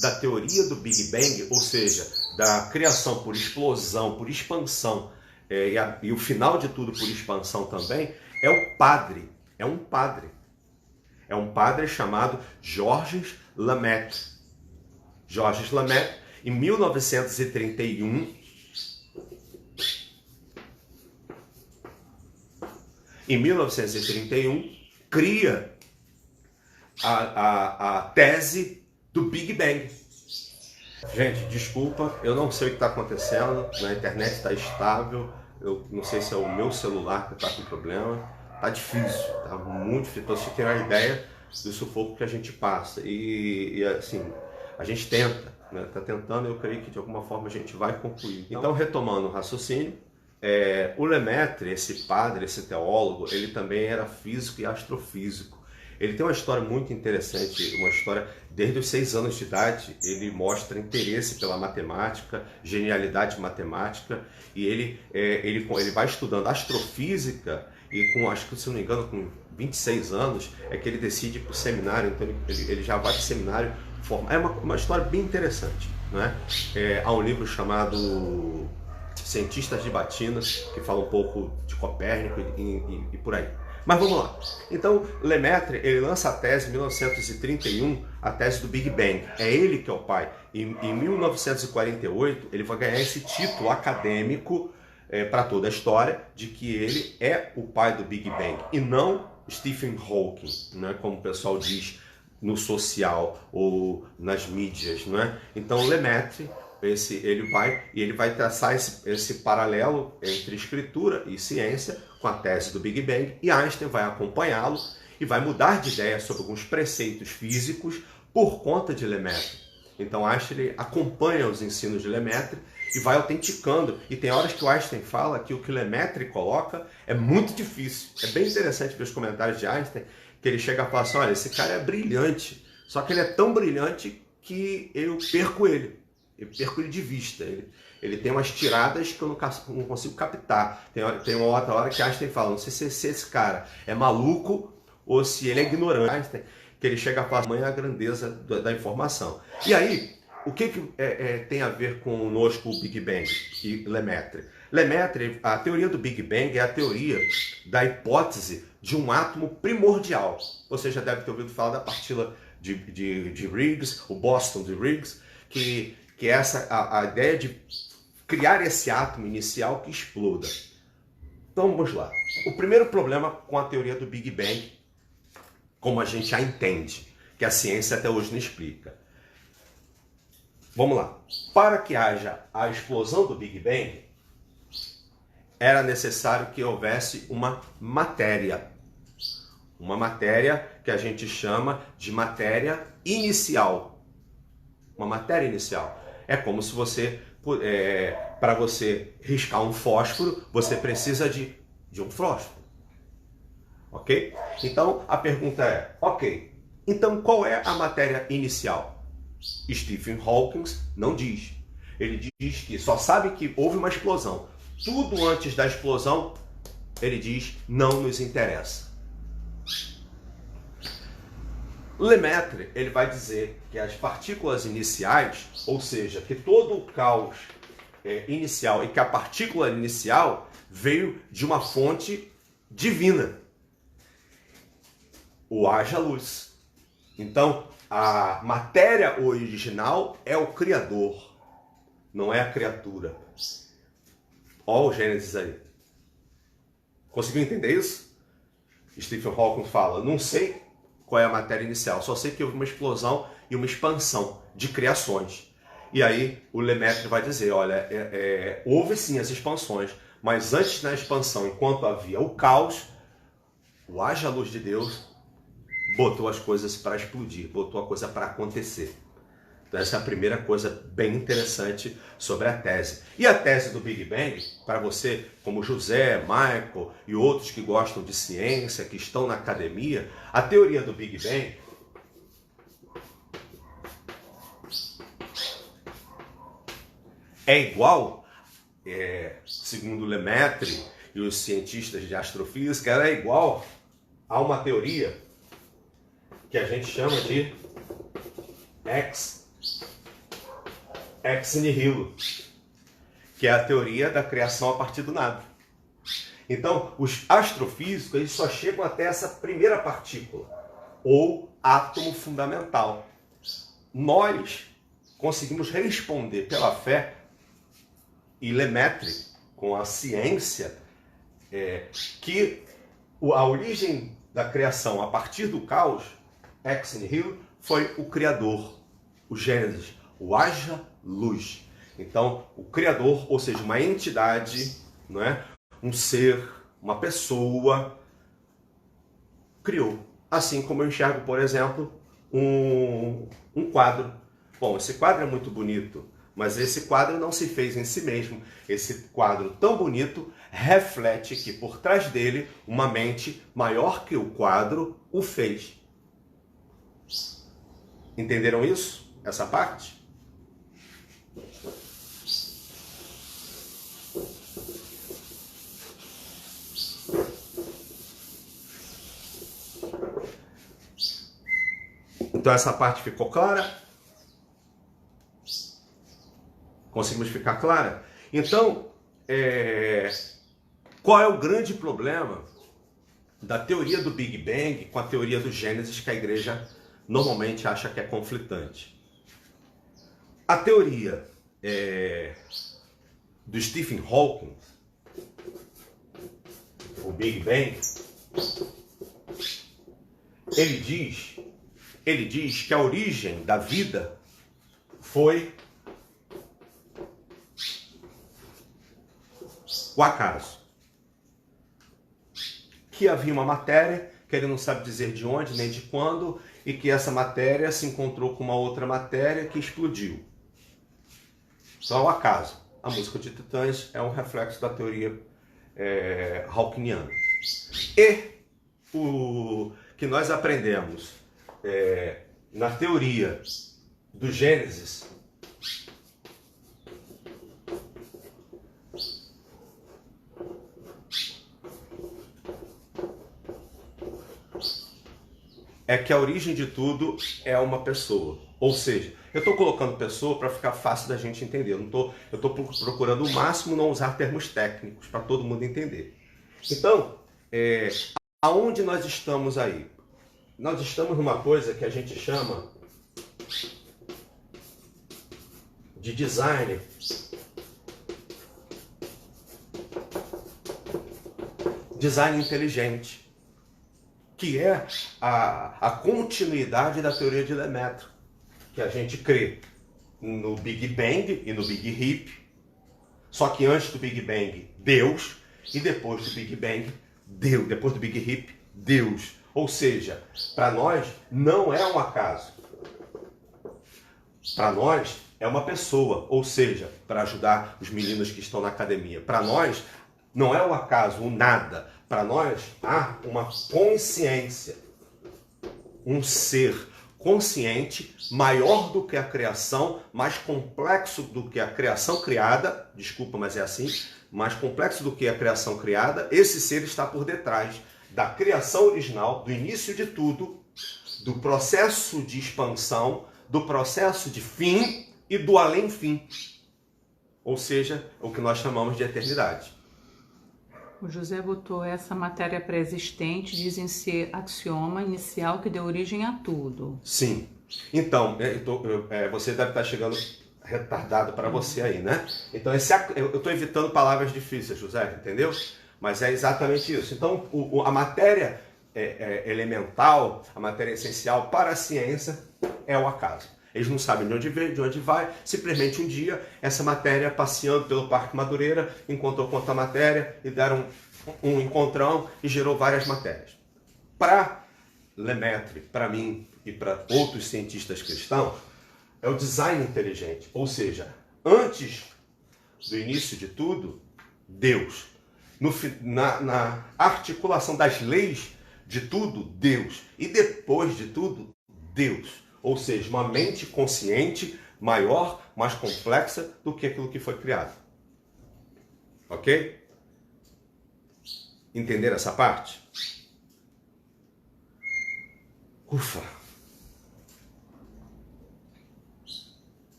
da teoria do Big Bang, ou seja, da criação por explosão, por expansão, e o final de tudo por expansão também, é um padre chamado Georges Lemaitre. Georges Lemaitre, em 1931, cria a tese do Big Bang. Gente, desculpa, eu não sei o que está acontecendo, na internet está estável, eu não sei se é o meu celular que está com problema, tá difícil, tá muito difícil, para você ter uma ideia do sufoco que a gente passa, e assim, a gente tenta, né? Tá tentando, eu creio que de alguma forma a gente vai concluir. Então, retomando o raciocínio, o Lemaitre, esse padre, esse teólogo, ele também era físico e astrofísico. Ele tem uma história muito interessante, uma história desde os 6 anos de idade, ele mostra interesse pela matemática, genialidade matemática, e ele vai estudando astrofísica, e acho que, se não me engano, com 26 anos, é que ele decide ir para o seminário, então ele já vai para o seminário formar. É uma história bem interessante, não é? Há um livro chamado Cientistas de Batina, que fala um pouco de Copérnico e por aí. Mas vamos lá. Então, Lemaitre, ele lança a tese em 1931, a tese do Big Bang. É ele que é o pai. Em 1948, ele vai ganhar esse título acadêmico para toda a história de que ele é o pai do Big Bang e não Stephen Hawking, né, como o pessoal diz no social ou nas mídias, não é? Então, Lemaitre, ele vai traçar esse paralelo entre escritura e ciência com a tese do Big Bang, e Einstein vai acompanhá-lo e vai mudar de ideia sobre alguns preceitos físicos por conta de Lemaitre. Então Einstein acompanha os ensinos de Lemaitre e vai autenticando, e tem horas que o Einstein fala que o que o Lemaitre coloca é muito difícil. É bem interessante ver os comentários de Einstein, que ele chega a falar assim: olha, esse cara é brilhante, só que ele é tão brilhante que eu perco ele de vista. Ele tem umas tiradas que eu não consigo captar. Tem uma outra hora que Einstein fala, não sei se esse cara é maluco ou se ele é ignorante. Einstein, que ele chega a falar, tamanha a grandeza da informação. E aí, o que tem a ver conosco o Big Bang e Lemaitre? Lemaitre, a teoria do Big Bang é a teoria da hipótese de um átomo primordial. Você já deve ter ouvido falar da partícula de Higgs, o bóson de Higgs, que é a ideia de criar esse átomo inicial que exploda. Então vamos lá. O primeiro problema com a teoria do Big Bang, como a gente já entende, que a ciência até hoje não explica. Vamos lá. Para que haja a explosão do Big Bang, era necessário que houvesse uma matéria. Uma matéria que a gente chama de matéria inicial. Uma matéria inicial. É como se você, para você riscar um fósforo, você precisa de um fósforo. Ok? Então, a pergunta é, ok, então qual é a matéria inicial? Stephen Hawking não diz. Ele diz que só sabe que houve uma explosão. Tudo antes da explosão, ele diz, não nos interessa. Lemaitre, ele vai dizer que as partículas iniciais, ou seja, que todo o caos inicial e que a partícula inicial veio de uma fonte divina. O haja luz. Então, a matéria original é o Criador, não é a criatura. Olha o Gênesis aí. Conseguiu entender isso? Stephen Hawking fala, não sei qual é a matéria inicial, só sei que houve uma explosão e uma expansão de criações. E aí o Lemaitre vai dizer, olha, houve sim as expansões, mas antes da expansão, enquanto havia o caos, o haja luz de Deus botou as coisas para explodir, botou a coisa para acontecer. Então essa é a primeira coisa bem interessante sobre a tese. E a tese do Big Bang, para você, como José, Michael e outros que gostam de ciência, que estão na academia, a teoria do Big Bang é igual, segundo Lemaitre e os cientistas de astrofísica, ela é igual a uma teoria que a gente chama de ex nihilo, que é a teoria da criação a partir do nada. Então, os astrofísicos eles só chegam até essa primeira partícula, ou átomo fundamental. Nós conseguimos responder pela fé, e Lemaitre, com a ciência, que a origem da criação a partir do caos, ex nihilo, foi o Criador, o Gênesis, o haja luz. Então, o Criador, ou seja, uma entidade, não é? Um ser, uma pessoa, criou. Assim como eu enxergo, por exemplo, um quadro. Bom, esse quadro é muito bonito, mas esse quadro não se fez em si mesmo. Esse quadro tão bonito reflete que por trás dele uma mente maior que o quadro o fez. Entenderam isso? Essa parte? Então essa parte ficou clara? Conseguimos ficar clara? Então, qual é o grande problema da teoria do Big Bang com a teoria do Gênesis que a igreja normalmente acha que é conflitante? A teoria do Stephen Hawking, o Big Bang, ele diz que a origem da vida foi o acaso. Que havia uma matéria, que ele não sabe dizer de onde nem de quando, e que essa matéria se encontrou com uma outra matéria que explodiu. Só o acaso. A música de Titãs é um reflexo da teoria hawkingiana. E o que nós aprendemos na teoria do Gênesis é que a origem de tudo é uma pessoa. Ou seja, eu estou colocando pessoa para ficar fácil da gente entender. Eu estou procurando o máximo não usar termos técnicos para todo mundo entender. Então, aonde nós estamos aí? Nós estamos numa coisa que a gente chama de design inteligente, que é a continuidade da teoria de Lemaitre, que a gente crê no Big Bang e no Big Rip, só que antes do Big Bang, Deus, e depois do Big Bang, Deus, depois do Big Rip, Deus. Ou seja, para nós não é um acaso. Para nós é uma pessoa, ou seja, para ajudar os meninos que estão na academia. Para nós não é um acaso, um nada. Para nós há uma consciência, um ser consciente maior do que a criação, mais complexo do que a criação criada, desculpa, mas é assim, mais complexo do que a criação criada. Esse ser está por detrás da criação original, do início de tudo, do processo de expansão, do processo de fim e do além-fim. ou seja, o que nós chamamos de eternidade. O José botou essa matéria pré-existente, dizem ser axioma inicial que deu origem a tudo. Sim. Então, você deve estar chegando retardado para você aí, né? Então, eu estou evitando palavras difíceis, José, entendeu? Mas é exatamente isso. Então, a matéria elemental, a matéria essencial para a ciência é o acaso. Eles não sabem de onde veio, de onde vai. Simplesmente um dia, essa matéria passeando pelo Parque Madureira, encontrou com outra matéria e deram um encontrão e gerou várias matérias. Para Lemaitre, para mim e para outros cientistas cristãos, é o design inteligente. Ou seja, antes do início de tudo, Deus. Na articulação das leis de tudo, Deus. E depois de tudo, Deus. Ou seja, uma mente consciente maior, mais complexa do que aquilo que foi criado. Ok? Entenderam essa parte? Ufa!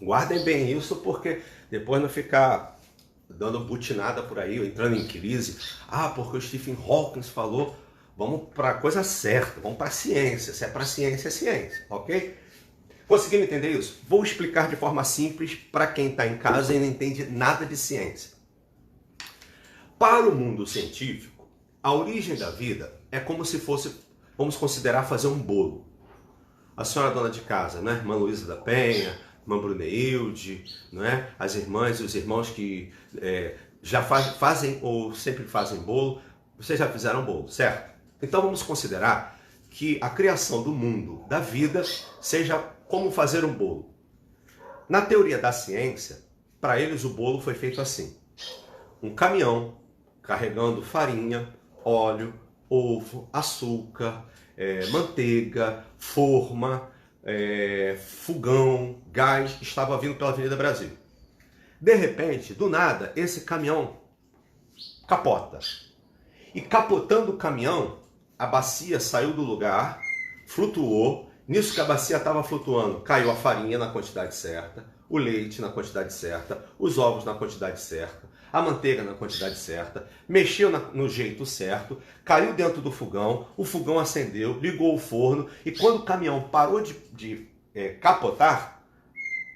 Guardem bem isso, porque depois não ficar dando butinada por aí, ou entrando em crise. Ah, porque o Stephen Hawking falou. Vamos para a coisa certa, vamos para a ciência. Se é para a ciência, é ciência, ok? Conseguiram entender isso? Vou explicar de forma simples para quem está em casa e não entende nada de ciência. Para o mundo científico, a origem da vida é como se fosse, vamos considerar, fazer um bolo. A senhora dona de casa, né? Irmã Luísa da Penha, irmã Bruneilde, né? As irmãs e os irmãos que já fazem ou sempre fazem bolo, vocês já fizeram bolo, certo? Então vamos considerar que a criação do mundo, da vida, seja como fazer um bolo. Na teoria da ciência, para eles o bolo foi feito assim. Um caminhão carregando farinha, óleo, ovo, açúcar, manteiga, forma, fogão, gás, estava vindo pela Avenida Brasil. De repente, do nada, esse caminhão capota. E capotando o caminhão, a bacia saiu do lugar, flutuou. Nisso que a bacia estava flutuando, caiu a farinha na quantidade certa, o leite na quantidade certa, os ovos na quantidade certa, a manteiga na quantidade certa, mexeu no jeito certo, caiu dentro do fogão, o fogão acendeu, ligou o forno e quando o caminhão parou de capotar,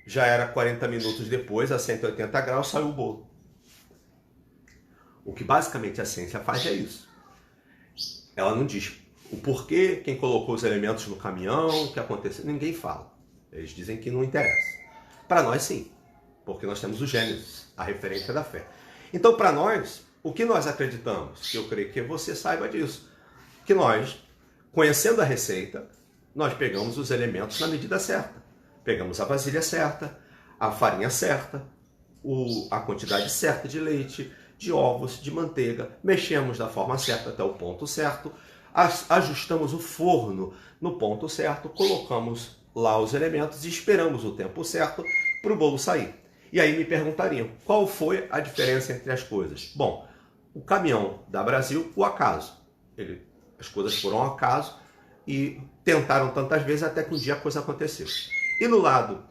já era 40 minutos depois, a 180 graus, saiu o bolo. O que basicamente a ciência faz é isso. Ela não diz o porquê, quem colocou os elementos no caminhão, o que aconteceu, ninguém fala. Eles dizem que não interessa. Para nós, sim, porque nós temos o Gênesis, a referência da fé. Então, para nós, o que nós acreditamos? Que eu creio que você saiba disso. Que nós, conhecendo a receita, nós pegamos os elementos na medida certa. Pegamos a vasilha certa, a farinha certa, a quantidade certa de leite, de ovos, de manteiga, mexemos da forma certa até o ponto certo, ajustamos o forno no ponto certo, colocamos lá os elementos e esperamos o tempo certo para o bolo sair. E aí me perguntariam, qual foi a diferença entre as coisas? Bom, o caminhão da Brasil, o acaso. As coisas foram ao acaso e tentaram tantas vezes até que um dia a coisa aconteceu. E no lado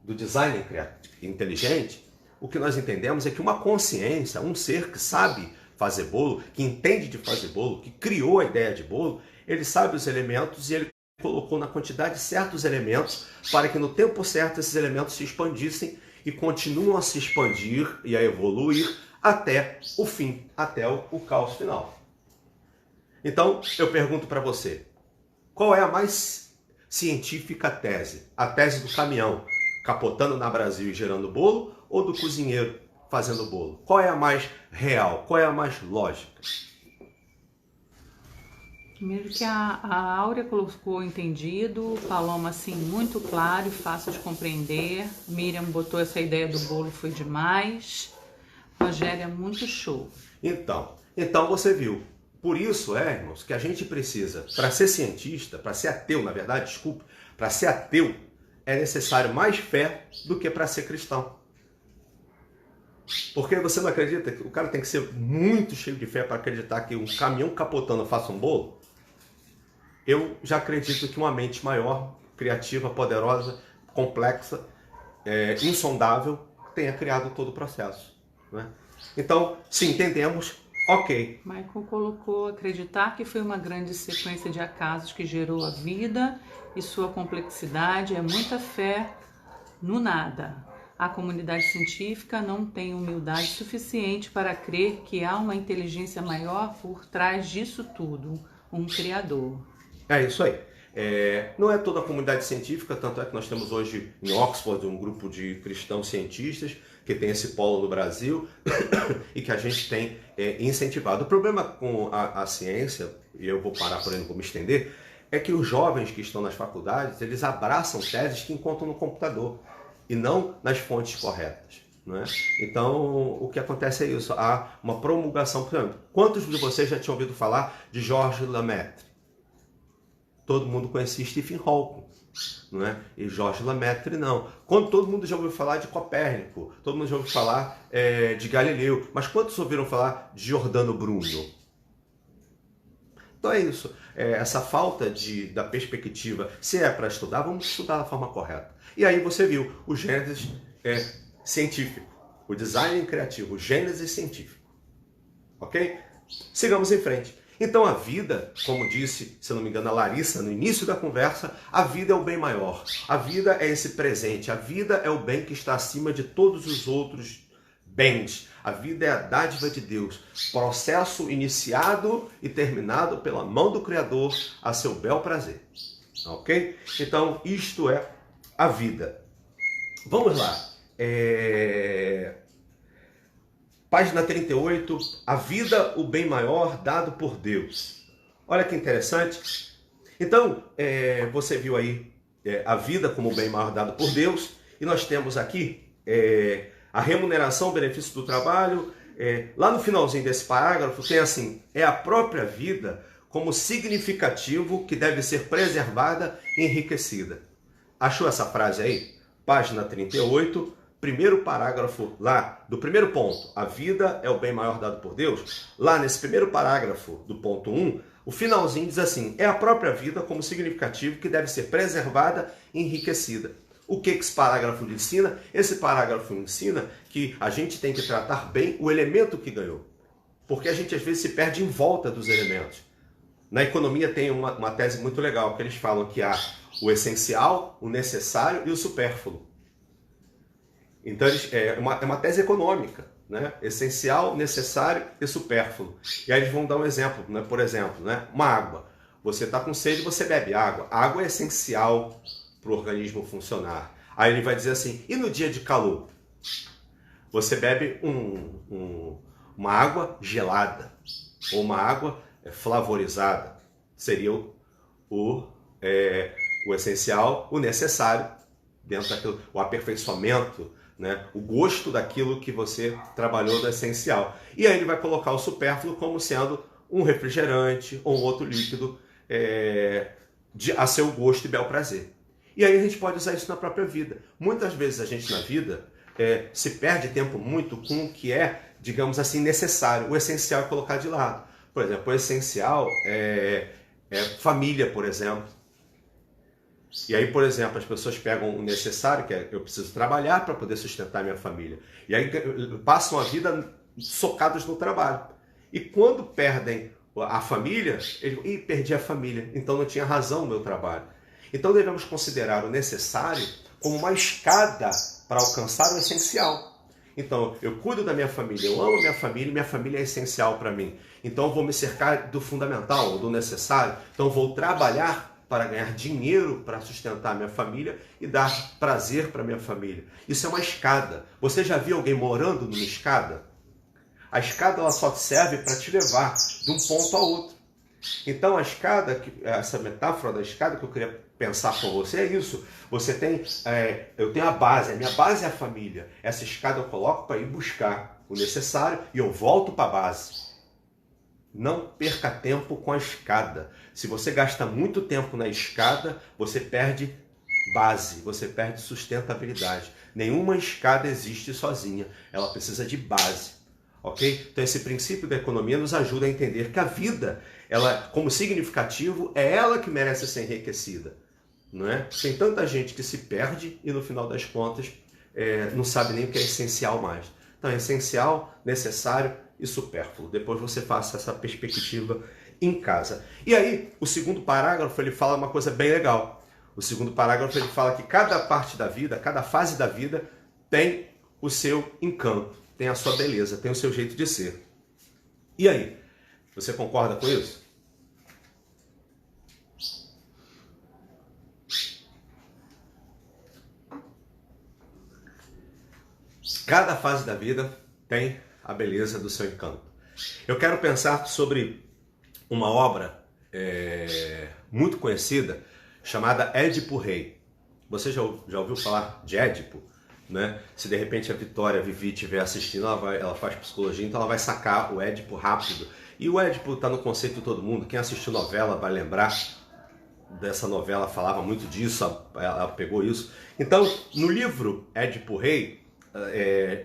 do design inteligente, o que nós entendemos é que uma consciência, um ser que sabe fazer bolo, que entende de fazer bolo, que criou a ideia de bolo, ele sabe os elementos e ele colocou na quantidade certa os elementos para que no tempo certo esses elementos se expandissem e continuam a se expandir e a evoluir até o fim, até o caos final. Então, eu pergunto para você, qual é a mais científica tese? A tese do caminhão capotando na Brasil e gerando bolo ou do cozinheiro fazendo bolo? Qual é a mais real? Qual é a mais lógica? Primeiro que a Áurea colocou entendido, Paloma assim muito claro e fácil de compreender, Miriam botou essa ideia do bolo, foi demais, Rogéria muito show. Então você viu. Por isso, irmãos, que a gente precisa, para ser cientista, para ser ateu, na verdade, desculpe, para ser ateu é necessário mais fé do que para ser cristão. Porque você não acredita que o cara tem que ser muito cheio de fé para acreditar que um caminhão capotando faça um bolo? Eu já acredito que uma mente maior criativa, poderosa, complexa, insondável, tenha criado todo o processo, né? Então, se entendemos, ok. Michael colocou: acreditar que foi uma grande sequência de acasos que gerou a vida e sua complexidade é muita fé no nada. A comunidade científica não tem humildade suficiente para crer que há uma inteligência maior por trás disso tudo, um criador. É isso aí. Não é toda a comunidade científica, tanto é que nós temos hoje em Oxford um grupo de cristãos cientistas que tem esse polo no Brasil e que a gente tem incentivado. O problema com a ciência, e eu vou parar por aí, não vou me estender, é que os jovens que estão nas faculdades, eles abraçam teses que encontram no computador e não nas fontes corretas, né? Então, o que acontece é isso, há uma promulgação. Por exemplo, quantos de vocês já tinham ouvido falar de Georges Lemaitre? Todo mundo conhecia Stephen Hawking, não é? E Georges Lemaitre não. Quando todo mundo já ouviu falar de Copérnico, todo mundo já ouviu falar de Galileu, mas quantos ouviram falar de Giordano Bruno? Então é isso, essa falta da perspectiva. Se é para estudar, vamos estudar da forma correta. E aí você viu o Gênesis científico, o design criativo, o Gênesis científico. Ok? Sigamos em frente. Então a vida, como disse, se não me engano, a Larissa no início da conversa, a vida é o bem maior. A vida é esse presente. A vida é o bem que está acima de todos os outros bens. A vida é a dádiva de Deus. Processo iniciado e terminado pela mão do Criador a seu bel prazer. Ok? Então isto é a vida. Vamos lá. Página 38, a vida, o bem maior dado por Deus. Olha que interessante. Então, você viu aí a vida como o bem maior dado por Deus. E nós temos aqui a remuneração, o benefício do trabalho. Lá no finalzinho desse parágrafo tem assim, é a própria vida como significativo que deve ser preservada e enriquecida. Achou essa frase aí? Página 38, primeiro parágrafo lá, do primeiro ponto, a vida é o bem maior dado por Deus. Lá nesse primeiro parágrafo do ponto 1, o finalzinho diz assim, é a própria vida como significativo que deve ser preservada e enriquecida. O que esse parágrafo ensina? Esse parágrafo ensina que a gente tem que tratar bem o elemento que ganhou. Porque a gente às vezes se perde em volta dos elementos. Na economia tem uma tese muito legal, que eles falam que há o essencial, o necessário e o supérfluo. Então é uma tese econômica, né? Essencial, necessário e supérfluo. E aí eles vão dar um exemplo, né? Por exemplo, né? Uma água. Você está com sede, você bebe água. A água é essencial para o organismo funcionar. Aí ele vai dizer assim, e no dia de calor? Você bebe uma água gelada ou uma água flavorizada. Seria o essencial, o necessário, dentro daquilo, o aperfeiçoamento, né? O gosto daquilo que você trabalhou do essencial. E aí ele vai colocar o supérfluo como sendo um refrigerante ou um outro líquido a seu gosto e bel prazer. E aí a gente pode usar isso na própria vida. Muitas vezes a gente na vida se perde tempo muito com o que é, digamos assim, necessário. O essencial é colocar de lado. Por exemplo, o essencial é família, por exemplo. E aí, por exemplo, as pessoas pegam o necessário, que é eu preciso trabalhar para poder sustentar minha família. E aí passam a vida socados no trabalho. E quando perdem a família, eles perdi a família, então não tinha razão no meu trabalho. Então devemos considerar o necessário como uma escada para alcançar o essencial. Então, eu cuido da minha família, eu amo minha família é essencial para mim. Então, eu vou me cercar do fundamental, do necessário. Então, eu vou trabalhar para ganhar dinheiro para sustentar minha família e dar prazer para minha família. Isso é uma escada. Você já viu alguém morando numa escada? A escada ela só serve para te levar de um ponto a outro. Então, a escada, essa metáfora da escada que eu queria pensar com você é isso. Você tem, eu tenho a base, a minha base é a família. Essa escada eu coloco para ir buscar o necessário e eu volto para a base. Não perca tempo com a escada. Se você gasta muito tempo na escada, você perde base, você perde sustentabilidade. Nenhuma escada existe sozinha, ela precisa de base. Ok? Então esse princípio da economia nos ajuda a entender que a vida, ela, como significativo, é ela que merece ser enriquecida. não é? Tem tanta gente que se perde e no final das contas não sabe nem o que é essencial mais. Então é essencial, necessário e supérfluo. Depois você faça essa perspectiva em casa. E aí, o segundo parágrafo, ele fala uma coisa bem legal. O segundo parágrafo, ele fala que cada parte da vida, cada fase da vida tem o seu encanto, tem a sua beleza, tem o seu jeito de ser. E aí, você concorda com isso? Cada fase da vida tem a beleza do seu encanto. Eu quero pensar sobre uma obra muito conhecida chamada Édipo Rei. Você já ouviu falar de Édipo? Né? Se de repente a Vitória Vivi estiver assistindo, ela faz psicologia, então ela vai sacar o Édipo rápido. E o Édipo está no conceito de todo mundo. Quem assistiu novela vai lembrar dessa novela, falava muito disso, ela pegou isso. Então, no livro Édipo Rei,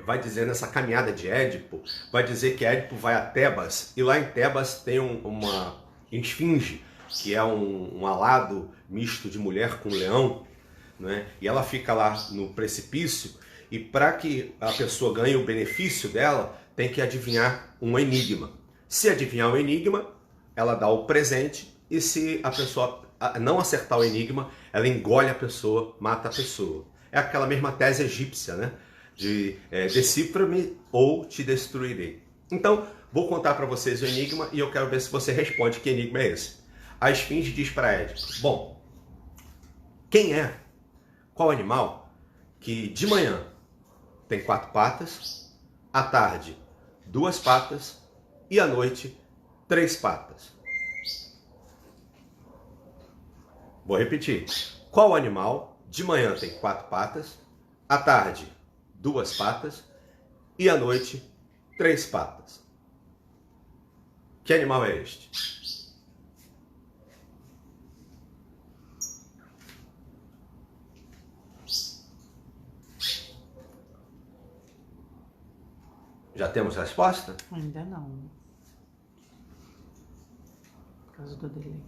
vai dizer nessa caminhada de Édipo, vai dizer que Édipo vai a Tebas, e lá em Tebas tem uma esfinge, que é um alado misto de mulher com leão, né? E ela fica lá no precipício, e para que a pessoa ganhe o benefício dela, tem que adivinhar um enigma. Se adivinhar o enigma, ela dá o presente, e se a pessoa não acertar o enigma, ela engole a pessoa, mata a pessoa. É aquela mesma tese egípcia, né? De decifra-me ou te destruirei. Então, vou contar para vocês o enigma e eu quero ver se você responde que enigma é esse. A esfinge diz para Édipo: bom, qual animal que de manhã tem 4 patas, à tarde 2 patas e à noite 3 patas? Vou repetir. Qual animal de manhã tem 4 patas, à tarde 2 patas e à noite 3 patas? Que animal é este? Já temos resposta? Ainda não. Por causa do delay.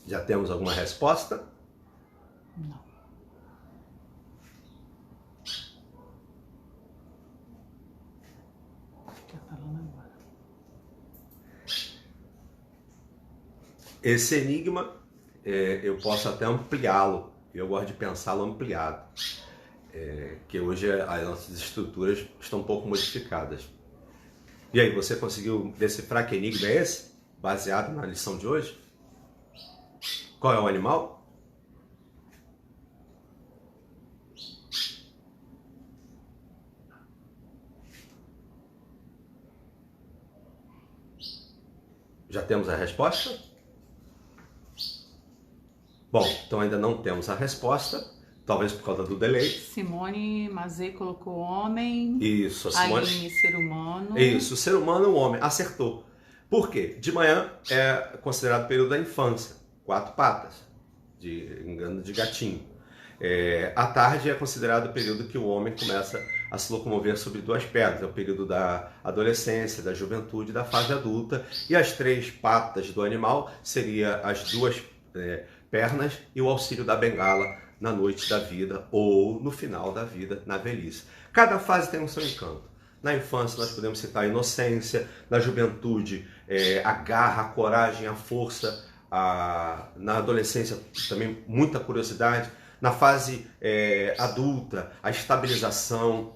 Já temos alguma resposta? Não. Tá falando agora. Esse enigma, eu posso até ampliá-lo. Eu gosto de pensá-lo ampliado. Que hoje as nossas estruturas estão um pouco modificadas. E aí, você conseguiu decifrar que enigma é esse? Baseado na lição de hoje? Qual é o animal? Já temos a resposta? Bom, então ainda não temos a resposta, talvez por causa do delay. Simone Mazet colocou homem. Isso, a Simone. Aline, ser humano. Isso, ser humano, o homem. Acertou. Por quê? De manhã é considerado período da infância, 4 patas, engano de gatinho. À tarde é considerado o período que o homem começa a se locomover sobre 2 pernas, é o período da adolescência, da juventude, da fase adulta, e as 3 patas do animal seria as 2 pernas e o auxílio da bengala na noite da vida ou no final da vida, na velhice. Cada fase tem um seu encanto. Na infância nós podemos citar a inocência, na juventude a garra, a coragem, a força, na adolescência também muita curiosidade, na fase adulta a estabilização,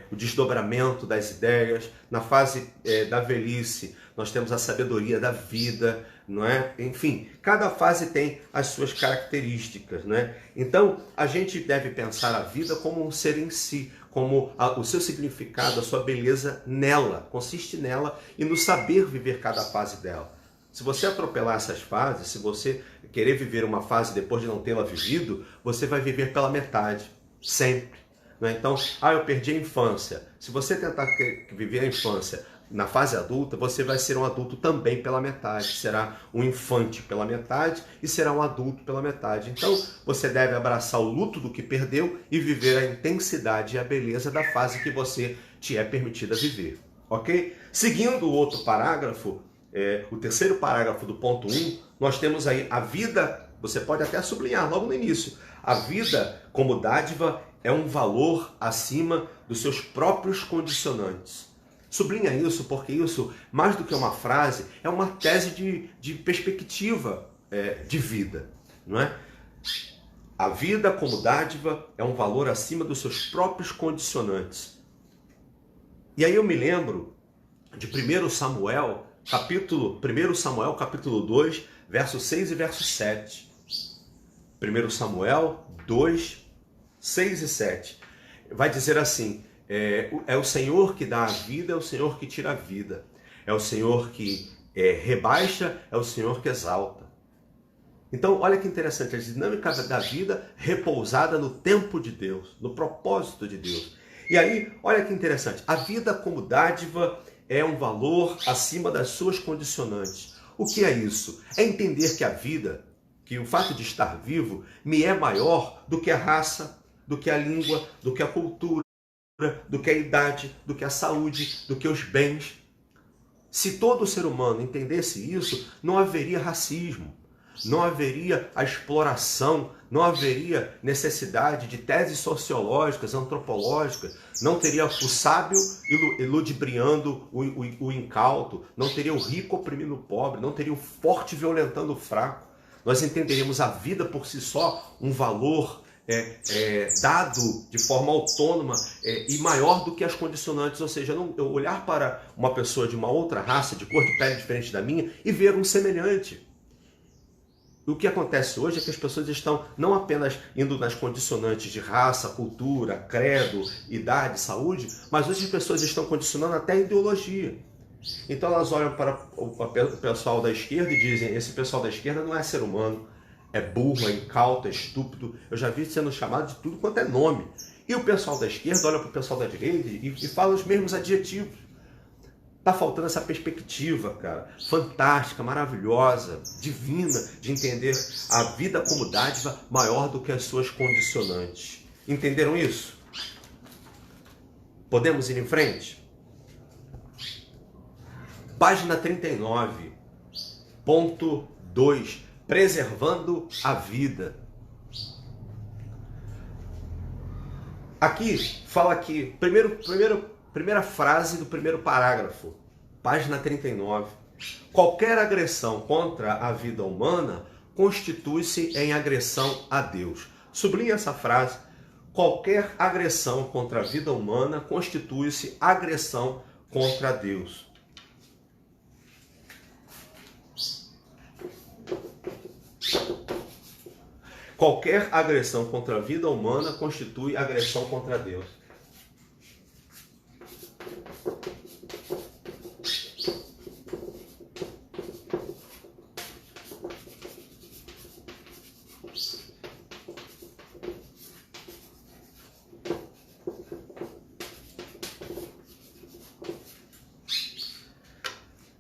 o desdobramento das ideias, na fase da velhice nós temos a sabedoria da vida, não é? Enfim, cada fase tem as suas características, não é? Então a gente deve pensar a vida como um ser em si, como o seu significado, a sua beleza nela, consiste nela e no saber viver cada fase dela. Se você atropelar essas fases, se você querer viver uma fase depois de não tê-la vivido, você vai viver pela metade, sempre. Não é? Então, eu perdi a infância. Se você tentar viver a infância na fase adulta, você vai ser um adulto também pela metade. Será um infante pela metade e será um adulto pela metade. Então, você deve abraçar o luto do que perdeu e viver a intensidade e a beleza da fase que você te é permitida viver, ok? Seguindo o outro parágrafo, o terceiro parágrafo do ponto 1, nós temos aí a vida, você pode até sublinhar logo no início, a vida como dádiva é um valor acima dos seus próprios condicionantes. Sublinha isso porque isso, mais do que uma frase, é uma tese de perspectiva de vida, não é? A vida como dádiva é um valor acima dos seus próprios condicionantes. E aí eu me lembro de 1 Samuel, capítulo 2, verso 6 e verso 7. 1 Samuel 2, 6 e 7. Vai dizer assim, é o Senhor que dá a vida, é o Senhor que tira a vida. É o Senhor que rebaixa, é o Senhor que exalta. Então, olha que interessante, a dinâmica da vida repousada no tempo de Deus, no propósito de Deus. E aí, olha que interessante, a vida como dádiva é um valor acima das suas condicionantes. O que é isso? É entender que a vida, que o fato de estar vivo, me é maior do que a raça, do que a língua, do que a cultura, do que a idade, do que a saúde, do que os bens. Se todo ser humano entendesse isso, não haveria racismo. Não haveria a exploração, não haveria necessidade de teses sociológicas, antropológicas, não teria o sábio ludibriando o incauto, não teria o rico oprimindo o pobre, não teria o forte violentando o fraco. Nós entenderíamos a vida por si só um valor dado de forma autônoma e maior do que as condicionantes, ou seja, eu olhar para uma pessoa de uma outra raça, de cor de pele diferente da minha e ver um semelhante. O que acontece hoje é que as pessoas estão não apenas indo nas condicionantes de raça, cultura, credo, idade, saúde, mas hoje as pessoas estão condicionando até a ideologia. Então elas olham para o pessoal da esquerda e dizem, esse pessoal da esquerda não é ser humano, é burro, é incauto, é estúpido. Eu já vi sendo chamado de tudo quanto é nome. E o pessoal da esquerda olha para o pessoal da direita e fala os mesmos adjetivos. Tá faltando essa perspectiva, cara, fantástica, maravilhosa, divina, de entender a vida como dádiva maior do que as suas condicionantes. Entenderam isso? Podemos ir em frente? Página 39, ponto 2, preservando a vida. Aqui, fala aqui, primeira frase do primeiro parágrafo, página 39. Qualquer agressão contra a vida humana constitui-se em agressão a Deus. Sublinha essa frase. Qualquer agressão contra a vida humana constitui-se agressão contra Deus. Qualquer agressão contra a vida humana constitui agressão contra Deus.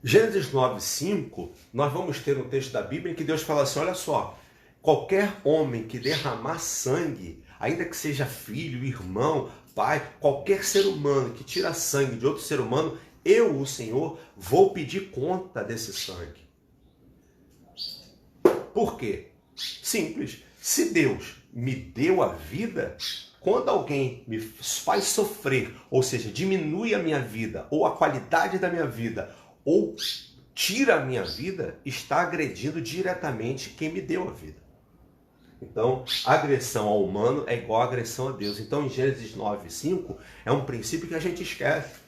Gênesis 9:5, nós vamos ter um texto da Bíblia em que Deus fala assim, olha só, qualquer homem que derramar sangue, ainda que seja filho, irmão, pai, qualquer ser humano que tira sangue de outro ser humano, eu, o Senhor, vou pedir conta desse sangue. Por quê? Simples. Se Deus me deu a vida, quando alguém me faz sofrer, ou seja, diminui a minha vida, ou a qualidade da minha vida, ou tira a minha vida, está agredindo diretamente quem me deu a vida. Então, agressão ao humano é igual a agressão a Deus. Então, em Gênesis 9:5, é um princípio que a gente esquece.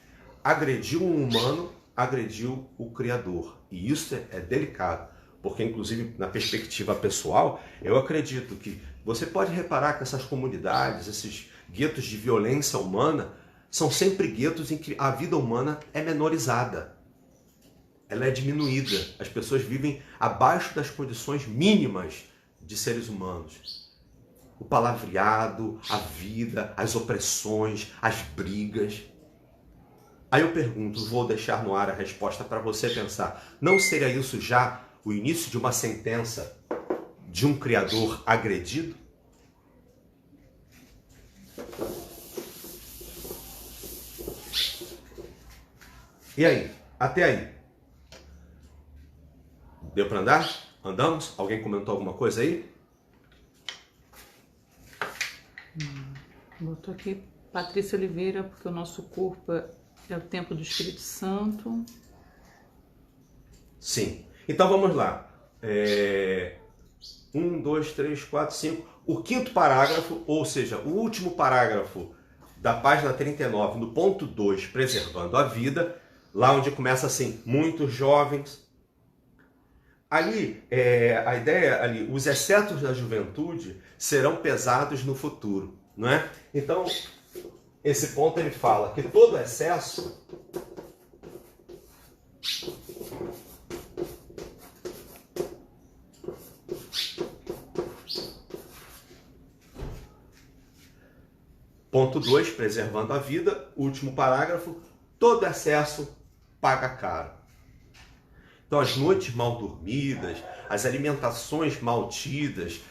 Agrediu um humano, agrediu o Criador. E isso é delicado, porque, inclusive, na perspectiva pessoal, eu acredito que você pode reparar que essas comunidades, esses guetos de violência humana, são sempre guetos em que a vida humana é menorizada. Ela é diminuída. As pessoas vivem abaixo das condições mínimas de seres humanos. O palavreado, a vida, as opressões, as brigas. Aí eu pergunto, vou deixar no ar a resposta para você pensar. Não seria isso já o início de uma sentença de um Criador agredido? E aí? Até aí? Deu para andar? Andamos? Alguém comentou alguma coisa aí? Botou aqui Patrícia Oliveira, porque o nosso corpo é o templo do Espírito Santo. Sim. Então vamos lá. 1, 2, 3, 4, 5. O quinto parágrafo, ou seja, o último parágrafo da página 39, no ponto 2, preservando a vida, lá onde começa assim, muitos jovens. Ali, a ideia ali, os excessos da juventude serão pesados no futuro, não é? Então, esse ponto ele fala que todo excesso ponto 2, preservando a vida, último parágrafo, todo excesso paga caro. Então, as noites mal dormidas, as alimentações mal tidas,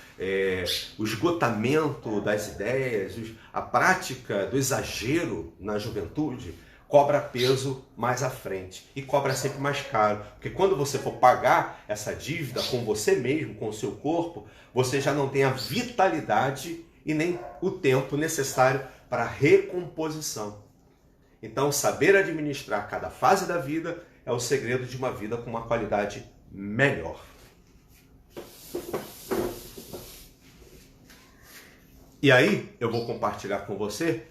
o esgotamento das ideias, a prática do exagero na juventude cobra peso mais à frente e cobra sempre mais caro. Porque quando você for pagar essa dívida com você mesmo, com o seu corpo, você já não tem a vitalidade e nem o tempo necessário para recomposição. Então, saber administrar cada fase da vida é o segredo de uma vida com uma qualidade melhor. E aí, eu vou compartilhar com você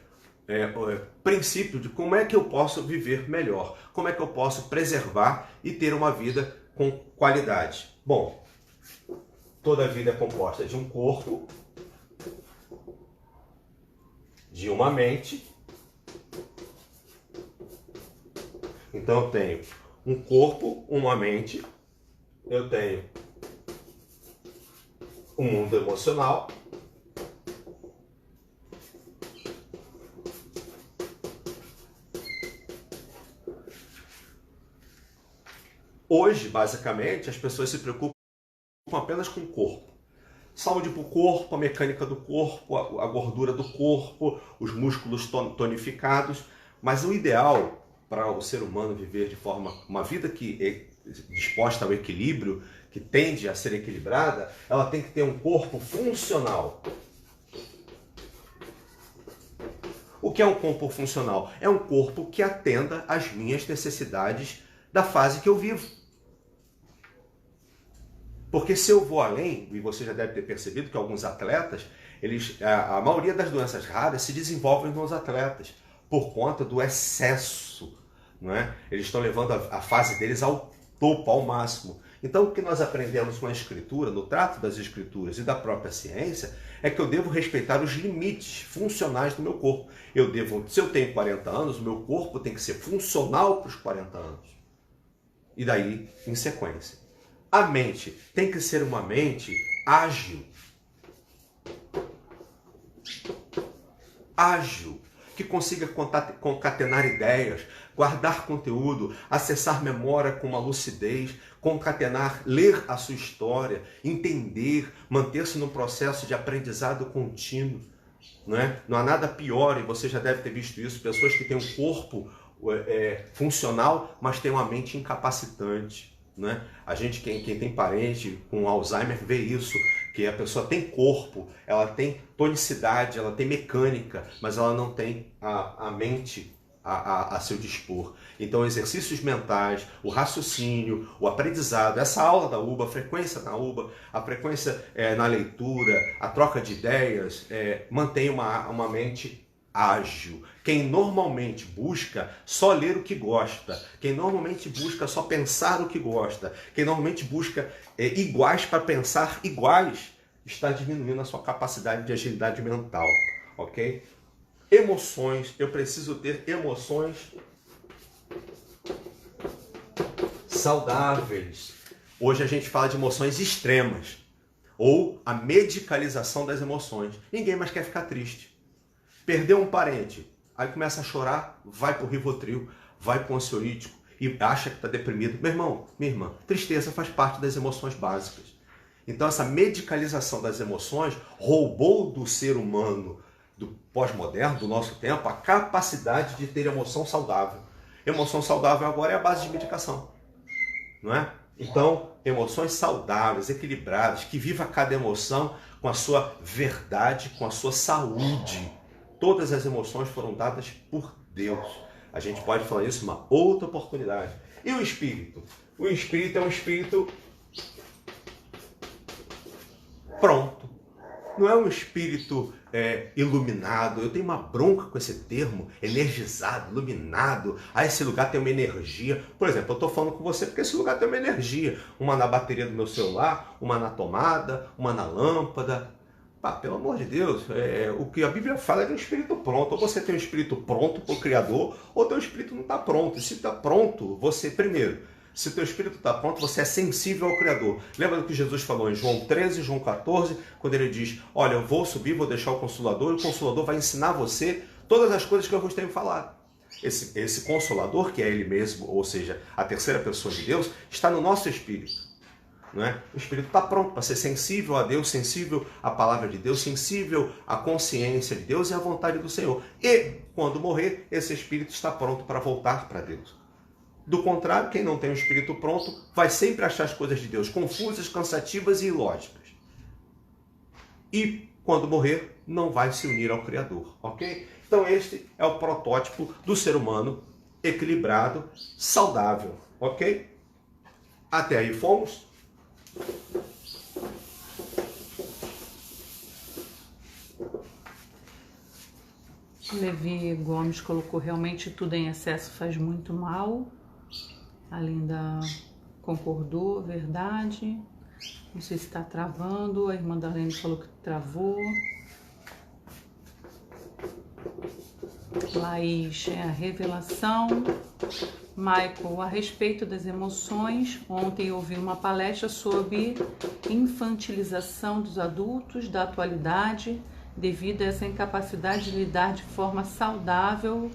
o princípio de como é que eu posso viver melhor, como é que eu posso preservar e ter uma vida com qualidade. Bom, toda vida é composta de um corpo, de uma mente. Então eu tenho um corpo, uma mente, eu tenho um mundo emocional, hoje, basicamente, as pessoas se preocupam apenas com o corpo. Saúde para o corpo, a mecânica do corpo, a gordura do corpo, os músculos tonificados. Mas o ideal para o ser humano viver de forma, uma vida que é disposta ao equilíbrio, que tende a ser equilibrada, ela tem que ter um corpo funcional. O que é um corpo funcional? É um corpo que atenda às minhas necessidades da fase que eu vivo. Porque se eu vou além, e você já deve ter percebido que alguns atletas, a maioria das doenças raras se desenvolvem nos atletas por conta do excesso, não é? Eles estão levando a fase deles ao topo, ao máximo. Então o que nós aprendemos com a escritura, no trato das escrituras e da própria ciência, é que eu devo respeitar os limites funcionais do meu corpo. Se eu tenho 40 anos, o meu corpo tem que ser funcional para os 40 anos. E daí, em sequência. A mente tem que ser uma mente ágil. Ágil, que consiga concatenar ideias, guardar conteúdo, acessar memória com uma lucidez, concatenar, ler a sua história, entender, manter-se num processo de aprendizado contínuo. Não é? Não há nada pior, e você já deve ter visto isso, pessoas que têm um corpo funcional, mas têm uma mente incapacitante. Né? A gente, quem tem parente com Alzheimer, vê isso, que a pessoa tem corpo, ela tem tonicidade, ela tem mecânica, mas ela não tem a mente a seu dispor. Então, exercícios mentais, o raciocínio, o aprendizado, essa aula da UBA, a frequência na UBA, a frequência na leitura, a troca de ideias, mantém uma mente ágil. Quem normalmente busca só ler o que gosta, quem normalmente busca só pensar o que gosta, quem normalmente busca iguais para pensar iguais, está diminuindo a sua capacidade de agilidade mental, ok? Emoções, eu preciso ter emoções saudáveis. Hoje a gente fala de emoções extremas, ou a medicalização das emoções. Ninguém mais quer ficar triste. Perdeu um parente, aí começa a chorar, vai para o Rivotril, vai para o ansiolítico e acha que está deprimido. Meu irmão, minha irmã, tristeza faz parte das emoções básicas. Então essa medicalização das emoções roubou do ser humano, do pós-moderno, do nosso tempo, a capacidade de ter emoção saudável. Emoção saudável agora é a base de medicação, não é? Então, emoções saudáveis, equilibradas, que viva cada emoção com a sua verdade, com a sua saúde. Todas as emoções foram dadas por Deus. A gente pode falar isso uma outra oportunidade. E o espírito? O espírito é um espírito pronto. Não é um espírito iluminado. Eu tenho uma bronca com esse termo, energizado, iluminado. Ah, esse lugar tem uma energia. Por exemplo, eu estou falando com você porque esse lugar tem uma energia. Uma na bateria do meu celular, uma na tomada, uma na lâmpada. Pá, pelo amor de Deus, o que a Bíblia fala é de um espírito pronto. Ou você tem um espírito pronto para o Criador, ou teu espírito não está pronto. E se está pronto, você primeiro... Se o teu espírito está pronto, você é sensível ao Criador. Lembra do que Jesus falou em João 13, João 14, quando ele diz, olha, eu vou subir, vou deixar o Consolador, e o Consolador vai ensinar você todas as coisas que eu vos tenho falado. Esse Consolador, que é ele mesmo, ou seja, a terceira pessoa de Deus, está no nosso espírito. Não é? O espírito está pronto para ser sensível a Deus, sensível à palavra de Deus, sensível à consciência de Deus e à vontade do Senhor. E, quando morrer, esse espírito está pronto para voltar para Deus. Do contrário, quem não tem o espírito pronto vai sempre achar as coisas de Deus confusas, cansativas e ilógicas. E, quando morrer, não vai se unir ao Criador, ok? Então este é o protótipo do ser humano equilibrado, saudável, ok? Até aí fomos? Levi Gomes colocou, realmente tudo em excesso faz muito mal. A Linda concordou, verdade. Não sei se está travando. A irmã Darlene falou que travou. Laís, é a revelação. Michael, a respeito das emoções, ontem eu ouvi uma palestra sobre infantilização dos adultos da atualidade devido a essa incapacidade de lidar de forma saudável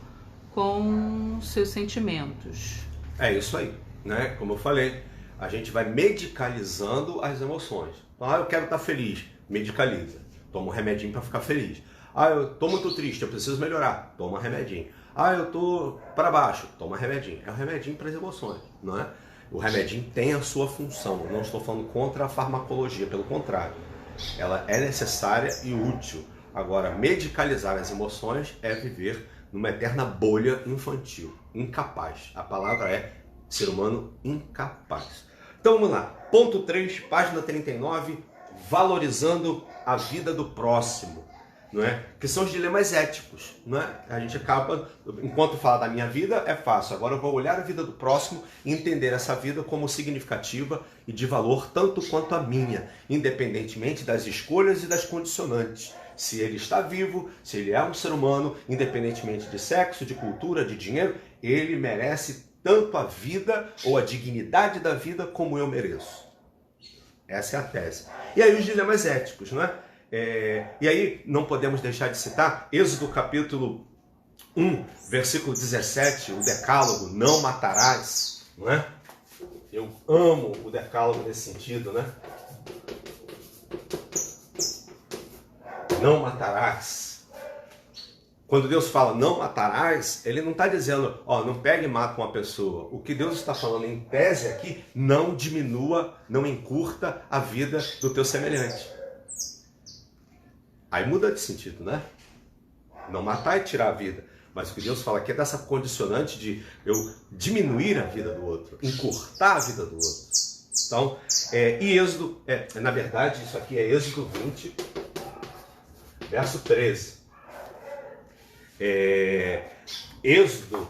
com seus sentimentos. É isso aí, né? Como eu falei, a gente vai medicalizando as emoções. Então, eu quero estar feliz, medicaliza. Toma um remedinho para ficar feliz. Eu estou muito triste, eu preciso melhorar. Toma um remedinho. Eu estou para baixo. Toma um remedinho. É um remedinho para as emoções, não é? O remedinho tem a sua função. Eu não estou falando contra a farmacologia, pelo contrário. Ela é necessária e útil. Agora, medicalizar as emoções é viver numa eterna bolha infantil, incapaz. A palavra é ser humano incapaz. Então vamos lá. Ponto 3, página 39, valorizando a vida do próximo, não é? Que são os dilemas éticos, não é? A gente acaba, enquanto fala da minha vida é fácil, agora eu vou olhar a vida do próximo e entender essa vida como significativa e de valor tanto quanto a minha, independentemente das escolhas e das condicionantes. Se ele está vivo, se ele é um ser humano, independentemente de sexo, de cultura, de dinheiro, ele merece tanto a vida ou a dignidade da vida como eu mereço. Essa é a tese. E aí os dilemas éticos, não é? E aí não podemos deixar de citar Êxodo capítulo 1, versículo 17, o decálogo, não matarás, não é? Eu amo o decálogo nesse sentido, né? Não matarás. Quando Deus fala não matarás, ele não está dizendo, não pegue e mata uma pessoa. O que Deus está falando em tese aqui, não diminua, não encurta a vida do teu semelhante. Aí muda de sentido, né? Não matar e tirar a vida. Mas o que Deus fala aqui é dessa condicionante de eu diminuir a vida do outro, encurtar a vida do outro. Então, e Êxodo, na verdade, isso aqui é Êxodo 20, verso 13. Êxodo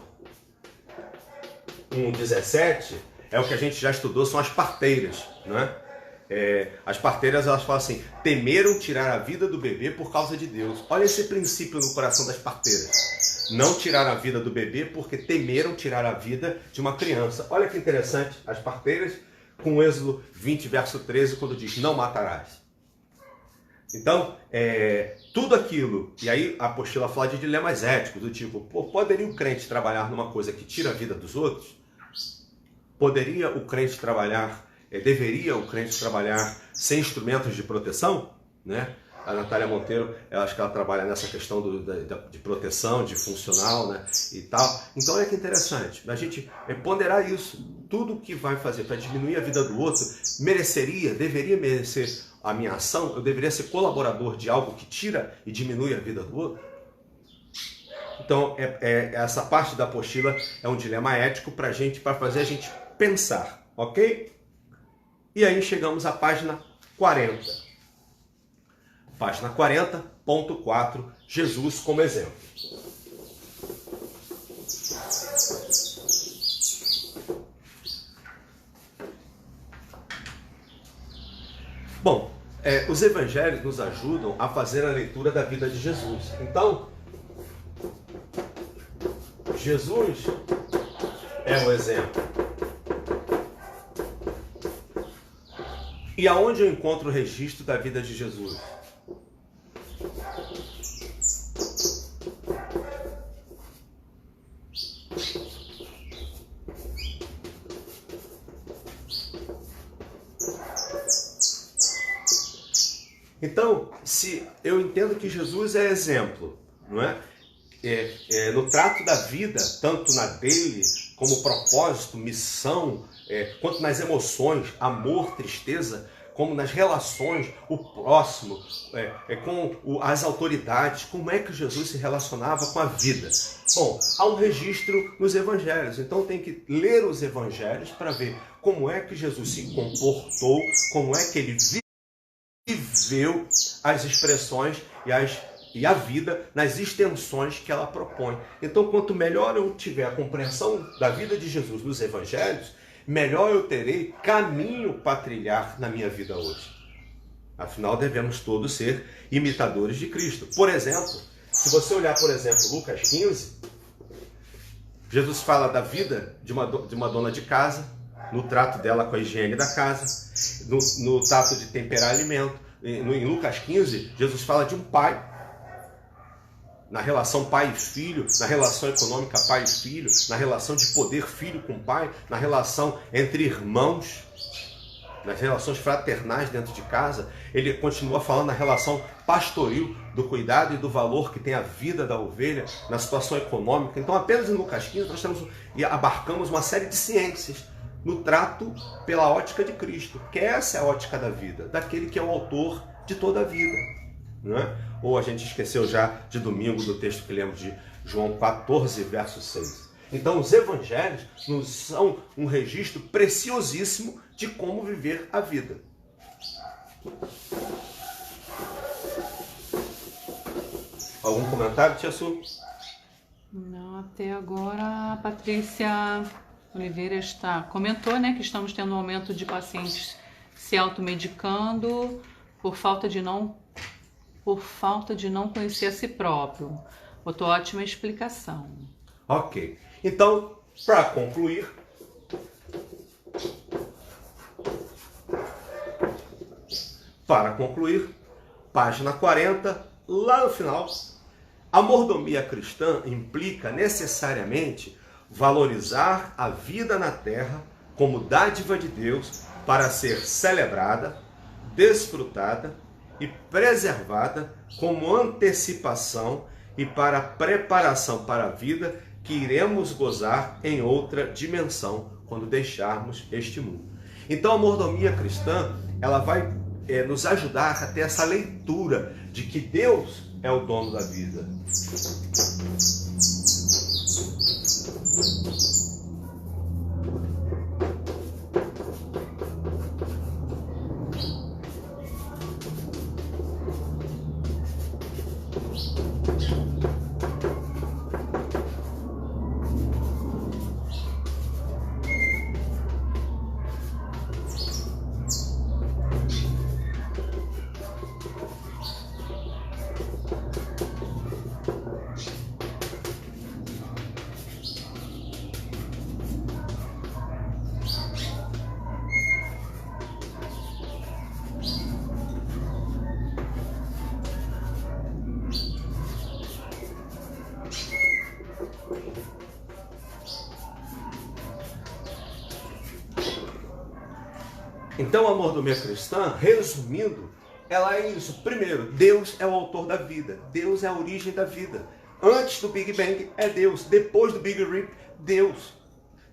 1:17 é o que a gente já estudou, são as parteiras, não é? As parteiras, elas falam assim, temeram tirar a vida do bebê por causa de Deus. Olha esse princípio no coração das parteiras. Não tiraram a vida do bebê porque temeram tirar a vida de uma criança. Olha que interessante, as parteiras com Êxodo 20, verso 13, quando diz, não matarás. Então, tudo aquilo, e aí a apostila fala de dilemas éticos, do tipo, poderia o crente trabalhar numa coisa que tira a vida dos outros? Poderia o crente trabalhar, deveria o crente trabalhar sem instrumentos de proteção? Né? A Natália Monteiro, eu acho que ela trabalha nessa questão de proteção, de funcional, né, e tal. Então olha que interessante, a gente ponderar isso. Tudo que vai fazer para diminuir a vida do outro deveria merecer a minha ação? Eu deveria ser colaborador de algo que tira e diminui a vida do outro? Então essa parte da apostila é um dilema ético para fazer a gente pensar, ok? E aí chegamos à página 40. Página 40.4, Jesus como exemplo. Bom, os evangelhos nos ajudam a fazer a leitura da vida de Jesus. Então, Jesus é o exemplo. E aonde eu encontro o registro da vida de Jesus? Então, se eu entendo que Jesus é exemplo, não é? No trato da vida, tanto na dele como propósito, missão, quanto nas emoções, amor, tristeza, como nas relações, o próximo, com as autoridades, como é que Jesus se relacionava com a vida? Bom, há um registro nos evangelhos, então tem que ler os evangelhos para ver como é que Jesus se comportou, como é que ele viveu as expressões e a vida nas extensões que ela propõe. Então, quanto melhor eu tiver a compreensão da vida de Jesus nos evangelhos, melhor eu terei caminho para trilhar na minha vida hoje. Afinal, devemos todos ser imitadores de Cristo. Por exemplo, se você olhar, por exemplo, Lucas 15, Jesus fala da vida de uma dona de casa, no trato dela com a higiene da casa, no trato de temperar alimento. Em Lucas 15, Jesus fala de um pai, na relação pai e filho, na relação econômica pai e filho, na relação de poder filho com pai, na relação entre irmãos, nas relações fraternais dentro de casa. Ele continua falando na relação pastoril, do cuidado e do valor que tem a vida da ovelha na situação econômica. Então, apenas em Lucas 15, nós abarcamos uma série de ciências no trato pela ótica de Cristo, que essa é a ótica da vida, daquele que é o autor de toda a vida, não é? Ou a gente esqueceu já de domingo do texto que lemos de João 14, verso 6. Então os evangelhos nos são um registro preciosíssimo de como viver a vida. Algum comentário, Tia Su? Não, até agora a Patrícia Oliveira comentou, né, que estamos tendo um aumento de pacientes se automedicando por falta de não conhecer a si próprio. Botou ótima explicação. Ok. Então, para concluir, página 40, lá no final, a mordomia cristã implica necessariamente valorizar a vida na terra como dádiva de Deus para ser celebrada, desfrutada e preservada como antecipação e para preparação para a vida que iremos gozar em outra dimensão quando deixarmos este mundo. Então a mordomia cristã, ela vai nos ajudar a ter essa leitura de que Deus é o dono da vida. Então a mordomia cristã, resumindo, ela é isso. Primeiro, Deus é o autor da vida. Deus é a origem da vida. Antes do Big Bang é Deus. Depois do Big Rip, Deus.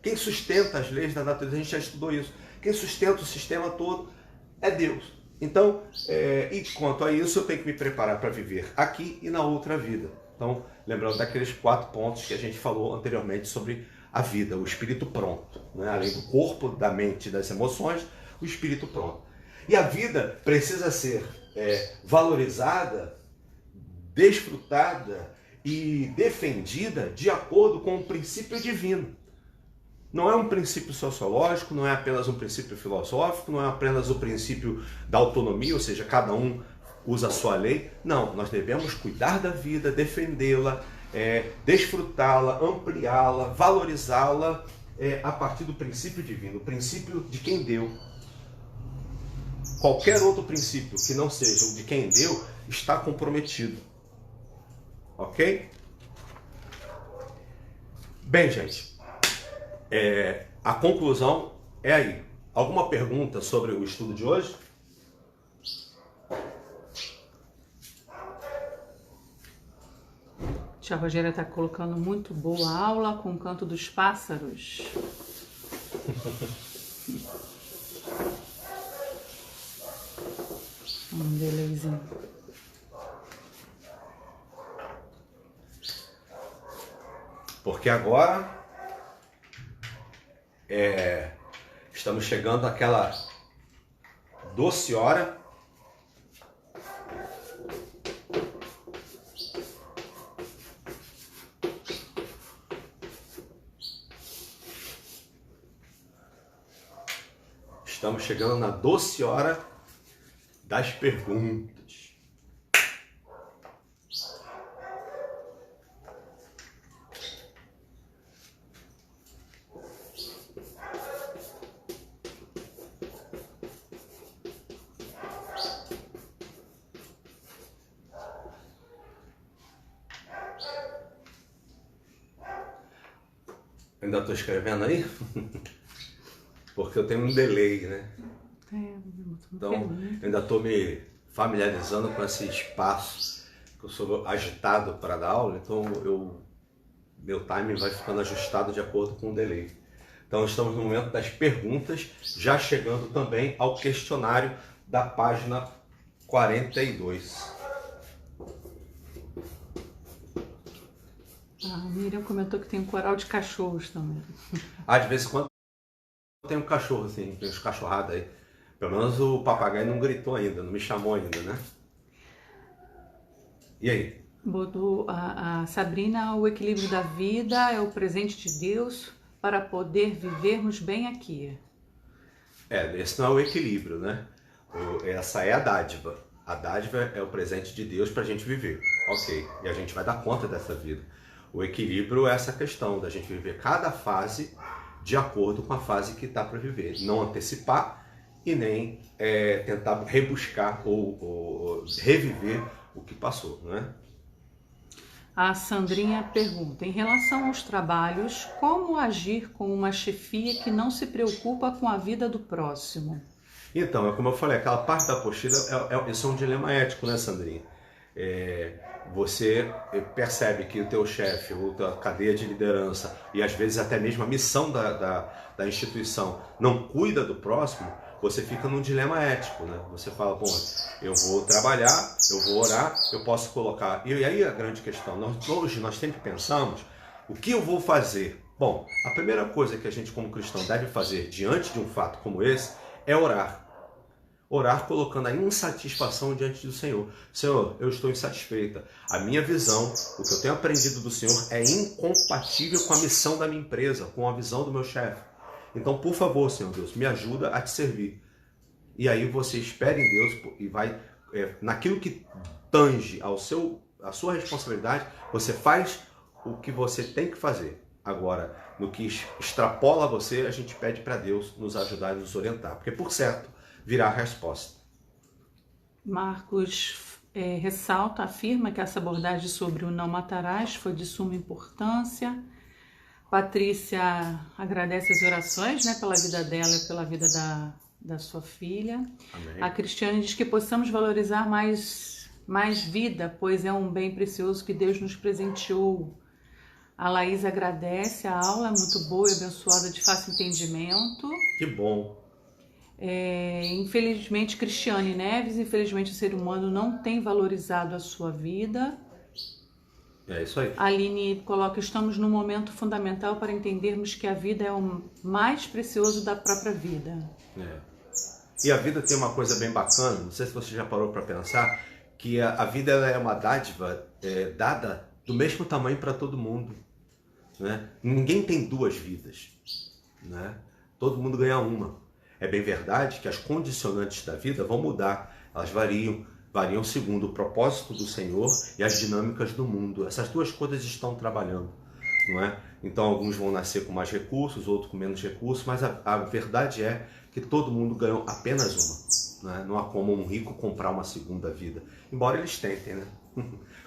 Quem sustenta as leis da natureza, a gente já estudou isso. Quem sustenta o sistema todo é Deus. Então, e quanto a isso, eu tenho que me preparar para viver aqui e na outra vida. Então, lembrando daqueles 4 pontos que a gente falou anteriormente sobre a vida, o espírito pronto, né? Além do corpo, da mente e das emoções, o espírito pronto. E a vida precisa ser valorizada, desfrutada e defendida de acordo com o princípio divino. Não é um princípio sociológico, não é apenas um princípio filosófico, não é apenas o princípio da autonomia, ou seja, cada um usa a sua lei. Não, nós devemos cuidar da vida, defendê-la, desfrutá-la, ampliá-la, valorizá-la a partir do princípio divino, o princípio de quem deu. Qualquer outro princípio que não seja o de quem deu está comprometido. Ok? Bem, gente, a conclusão é aí. Alguma pergunta sobre o estudo de hoje? Tia Rogéria está colocando muito boa aula com o canto dos pássaros. Belezinha. Porque agora estamos chegando àquela doce hora estamos chegando na doce hora das perguntas. Ainda estou escrevendo aí? Porque eu tenho um delay, né? Então, eu ainda estou me familiarizando com esse espaço, que eu sou agitado para dar aula, então meu timing vai ficando ajustado de acordo com o delay. Então, estamos no momento das perguntas, já chegando também ao questionário da página 42. A Miriam comentou que tem um coral de cachorros também. De vez em quando tem um cachorro, assim, tem uns cachorrados aí. Pelo menos o papagaio não gritou ainda, não me chamou ainda, né? E aí? Botou a Sabrina, o equilíbrio da vida é o presente de Deus para poder vivermos bem aqui. Esse não é o equilíbrio, né? Essa é a dádiva. A dádiva é o presente de Deus para a gente viver. Ok, e a gente vai dar conta dessa vida. O equilíbrio é essa questão da gente viver cada fase de acordo com a fase que está para viver. Não antecipar e nem tentar rebuscar ou reviver o que passou, né? A Sandrinha pergunta, em relação aos trabalhos, como agir com uma chefia que não se preocupa com a vida do próximo? Então, como eu falei, aquela parte da apostila, isso é um dilema ético, né, Sandrinha? Você percebe que o teu chefe, ou a cadeia de liderança, e às vezes até mesmo a missão da instituição não cuida do próximo, você fica num dilema ético, né? Você fala, bom, eu vou trabalhar, eu vou orar, eu posso colocar... E aí a grande questão, hoje nós sempre pensamos, o que eu vou fazer? Bom, a primeira coisa que a gente como cristão deve fazer diante de um fato como esse é orar. Orar colocando a insatisfação diante do Senhor. Senhor, eu estou insatisfeita. A minha visão, o que eu tenho aprendido do Senhor é incompatível com a missão da minha empresa, com a visão do meu chefe. Então, por favor, Senhor Deus, me ajuda a te servir. E aí você espera em Deus e vai, naquilo que tange a sua responsabilidade, você faz o que você tem que fazer. Agora, no que extrapola você, a gente pede para Deus nos ajudar e nos orientar. Porque, por certo, virá a resposta. Marcos afirma que essa abordagem sobre o não matarás foi de suma importância. Patrícia agradece as orações, né, pela vida dela e pela vida da sua filha. Amém. A Cristiane diz que possamos valorizar mais vida, pois é um bem precioso que Deus nos presenteou. A Laís agradece a aula, muito boa e abençoada, de fácil entendimento. Que bom. Infelizmente, Cristiane Neves, infelizmente o ser humano não tem valorizado a sua vida. É isso aí. A Aline coloca: estamos num momento fundamental para entendermos que a vida é o mais precioso da própria vida. E a vida tem uma coisa bem bacana, não sei se você já parou para pensar, que a vida ela é uma dádiva dada do mesmo tamanho para todo mundo. Né? Ninguém tem duas vidas. Né? Todo mundo ganha uma. É bem verdade que as condicionantes da vida vão mudar, elas variam segundo o propósito do Senhor e as dinâmicas do mundo. Essas duas coisas estão trabalhando, não é? Então alguns vão nascer com mais recursos, outros com menos recursos, mas a verdade é que todo mundo ganhou apenas uma. Né? Não há como um rico comprar uma segunda vida, embora eles tentem, né?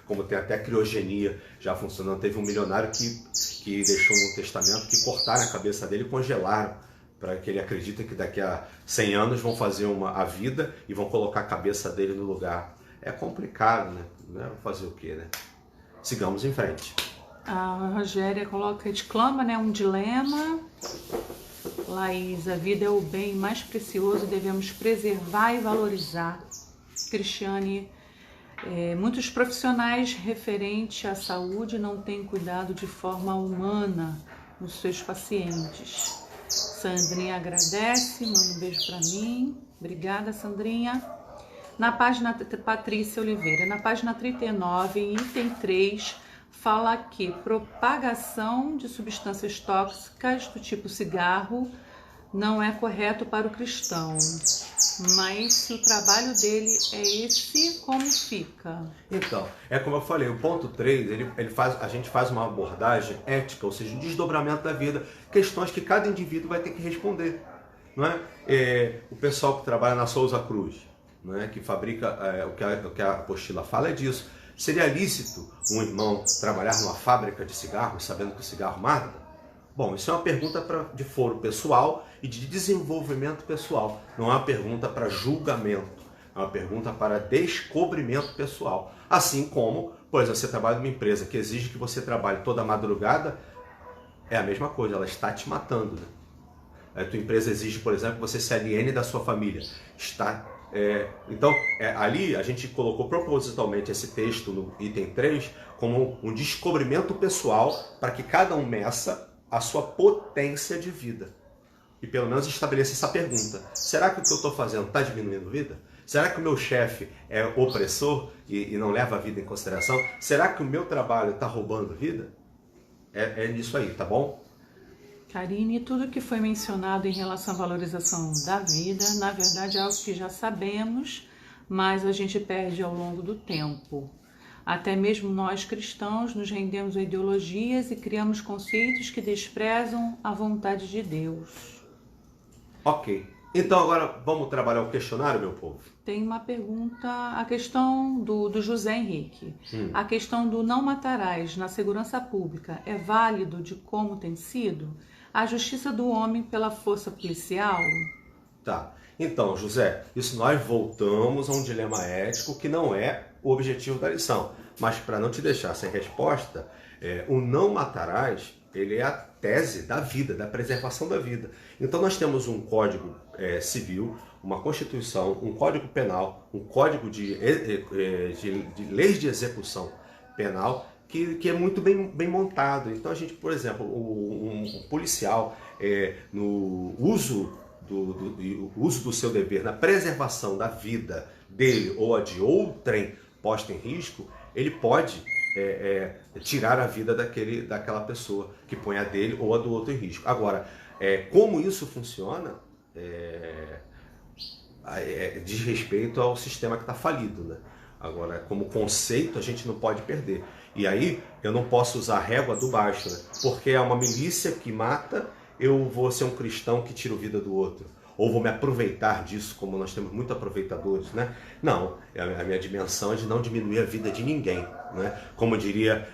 Como tem até criogenia já funcionando. Teve um milionário que deixou um testamento que cortaram a cabeça dele e congelaram, para que ele acredite que daqui a 100 anos vão fazer a vida e vão colocar a cabeça dele no lugar. É complicado, né? Fazer o quê, né? Sigamos em frente. A Rogéria exclama, né? Um dilema. Laís: a vida é o bem mais precioso, devemos preservar e valorizar. Cristiane: muitos profissionais referentes à saúde não têm cuidado de forma humana nos seus pacientes. Sandrinha agradece, manda um beijo para mim. Obrigada, Sandrinha. Na página Patrícia Oliveira, na página 39, em item 3, fala que propagação de substâncias tóxicas do tipo cigarro não é correto para o cristão. Mas se o trabalho dele é esse, como fica? Então, é como eu falei, o ponto 3, a gente faz uma abordagem ética, ou seja, um desdobramento da vida, questões que cada indivíduo vai ter que responder. Não é? O pessoal que trabalha na Souza Cruz, não é? Que fabrica, o que a apostila fala é disso. Seria lícito um irmão trabalhar numa fábrica de cigarros sabendo que o cigarro mata? Bom, isso é uma pergunta de foro pessoal e de desenvolvimento pessoal. Não é uma pergunta para julgamento. É uma pergunta para descobrimento pessoal. Assim como, pois você trabalha numa empresa que exige que você trabalhe toda madrugada, é a mesma coisa, ela está te matando. Né? A tua empresa exige, por exemplo, que você se aliene da sua família. Então, ali a gente colocou propositalmente esse texto no item 3 como um descobrimento pessoal para que cada um meça a sua potência de vida. E pelo menos estabeleça essa pergunta: será que o que eu estou fazendo está diminuindo vida? Será que o meu chefe é opressor e não leva a vida em consideração? Será que o meu trabalho está roubando vida? É nisso aí, tá bom? Karine, tudo que foi mencionado em relação à valorização da vida, na verdade é algo que já sabemos, mas a gente perde ao longo do tempo. Até mesmo nós cristãos nos rendemos a ideologias e criamos conceitos que desprezam a vontade de Deus. Ok. Então agora vamos trabalhar o questionário, meu povo? Tem uma pergunta, a questão do José Henrique. A questão do não matarás na segurança pública é válido de como tem sido? A justiça do homem pela força policial? Tá. Então, José, isso nós voltamos a um dilema ético que não é o objetivo da lição. Mas para não te deixar sem resposta, o não matarás, ele é a tese da vida, da preservação da vida. Então nós temos um código civil, uma constituição, um código penal, um código de leis de execução penal que é muito bem montado. Então a gente, por exemplo, um policial no uso do seu dever, na preservação da vida dele ou a de outrem posta em risco, ele pode tirar a vida daquela pessoa que põe a dele ou a do outro em risco. Agora, como isso funciona diz respeito ao sistema que está falido, né? Agora, como conceito, a gente não pode perder. E aí, eu não posso usar a régua do baixo, né? Porque é uma milícia que mata, eu vou ser um cristão que tira a vida do outro. ou vou me aproveitar disso, como nós temos muitos aproveitadores, né? Não, a minha dimensão é de não diminuir a vida de ninguém, né? Como diria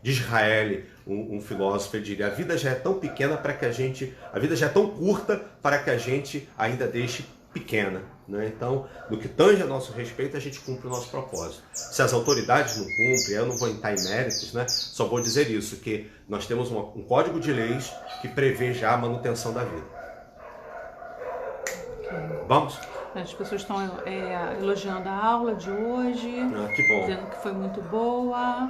Disraeli, um filósofo, ele diria: a vida já é tão pequena para que a vida já é tão curta para que a gente ainda deixe pequena, né? Então, no que tange a nosso respeito, a gente cumpre o nosso propósito. Se as autoridades não cumprem, eu não vou entrar em méritos, né? Só vou dizer isso, que nós temos um código de leis que prevê já a manutenção da vida. Vamos? As pessoas estão elogiando a aula de hoje, que bom. dizendo que foi muito boa.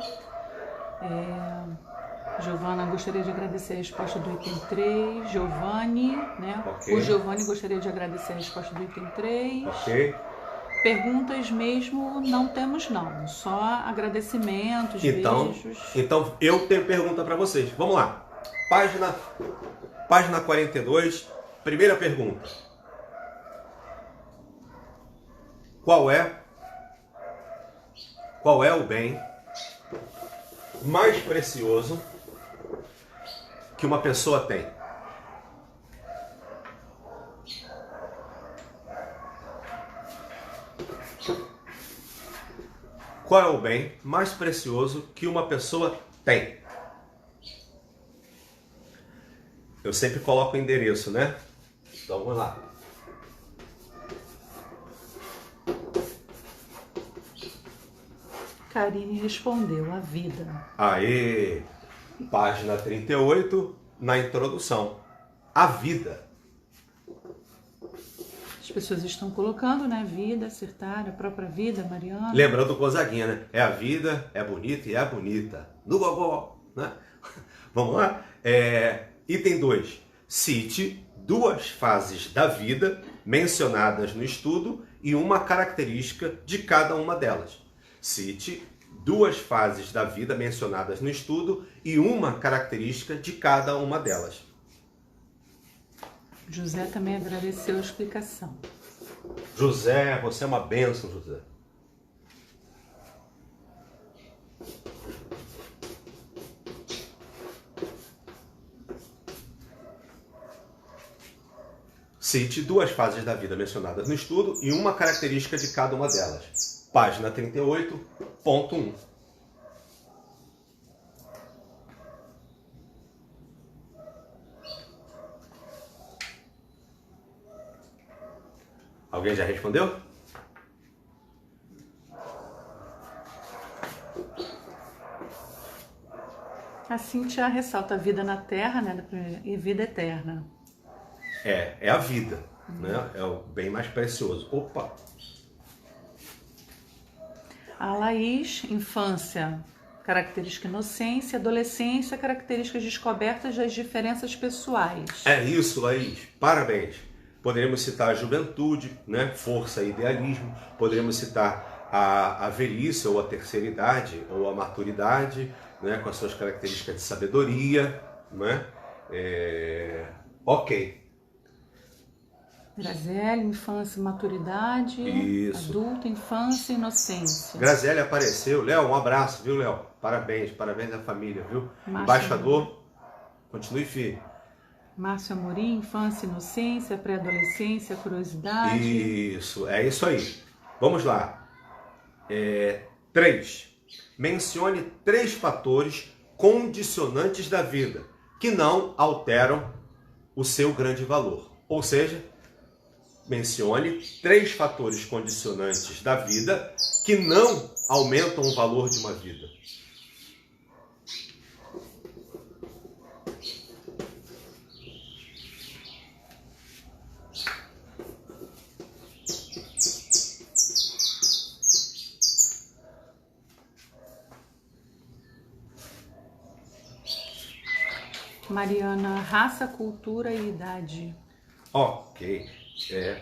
Giovana gostaria de agradecer a resposta do item 3. Giovanni, né? Okay. O Giovanni gostaria de agradecer a resposta do item 3. Ok. Perguntas mesmo não temos não, só agradecimentos, beijos. Então eu tenho pergunta para vocês. Vamos lá. Página 42, primeira pergunta. Qual é o bem mais precioso que uma pessoa tem? Qual é o bem mais precioso que uma pessoa tem? Eu sempre coloco o endereço, né? Então vamos lá. Karine respondeu: a vida. Aê! Página 38, na introdução. A vida. As pessoas estão colocando, né? Vida, acertar a própria vida, Mariana. Lembrando o Gonzaguinha, né? É a vida, é bonita e é bonita. No gogó, né? Vamos lá? Item 2. Cite duas fases da vida mencionadas no estudo e uma característica de cada uma delas. Cite duas fases da vida mencionadas no estudo e uma característica de cada uma delas. José também agradeceu a explicação. José, você é uma bênção, José. Cite duas fases da vida mencionadas no estudo e uma característica de cada uma delas. Página 38, ponto 1. Alguém já respondeu? A Cíntia ressalta a vida na Terra, né? E vida eterna. É a vida, né? É o bem mais precioso. Opa! A Laís, infância, característica inocência, adolescência, características descobertas das diferenças pessoais. É isso, Laís. Parabéns. Poderíamos citar a juventude, né? Força e idealismo. Poderíamos citar a velhice ou a terceira idade ou a maturidade, né? Com as suas características de sabedoria, né? Ok. Graziele, infância e maturidade. Isso. Adulta, infância e inocência. Graziele apareceu. Léo, um abraço, viu, Léo? Parabéns da família, viu? Márcio Embaixador, continue firme. Márcio Amorim, infância e inocência, pré-adolescência, curiosidade. Isso, é isso aí. Vamos lá. 3. Mencione 3 fatores condicionantes da vida que não alteram o seu grande valor. Ou seja, mencione 3 fatores condicionantes da vida que não aumentam o valor de uma vida. Mariana, raça, cultura e idade. Ok.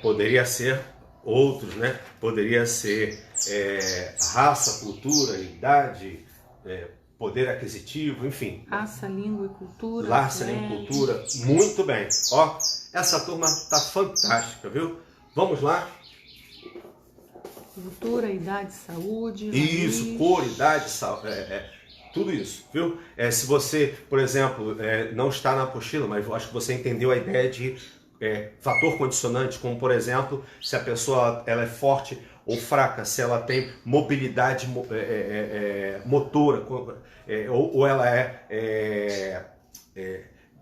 Poderia ser outros, né? Poderia ser raça, cultura, idade, poder aquisitivo, enfim. Raça, língua e cultura. Raça, língua e cultura. Muito bem. Ó, essa turma tá fantástica, viu? Vamos lá. Cultura, idade, saúde. Isso, raiz. cor, idade, tudo isso, viu? Se você, por exemplo, não está na apostila, mas eu acho que você entendeu a ideia de fator condicionante, como por exemplo, se a pessoa ela é forte ou fraca, se ela tem mobilidade motora, ou ela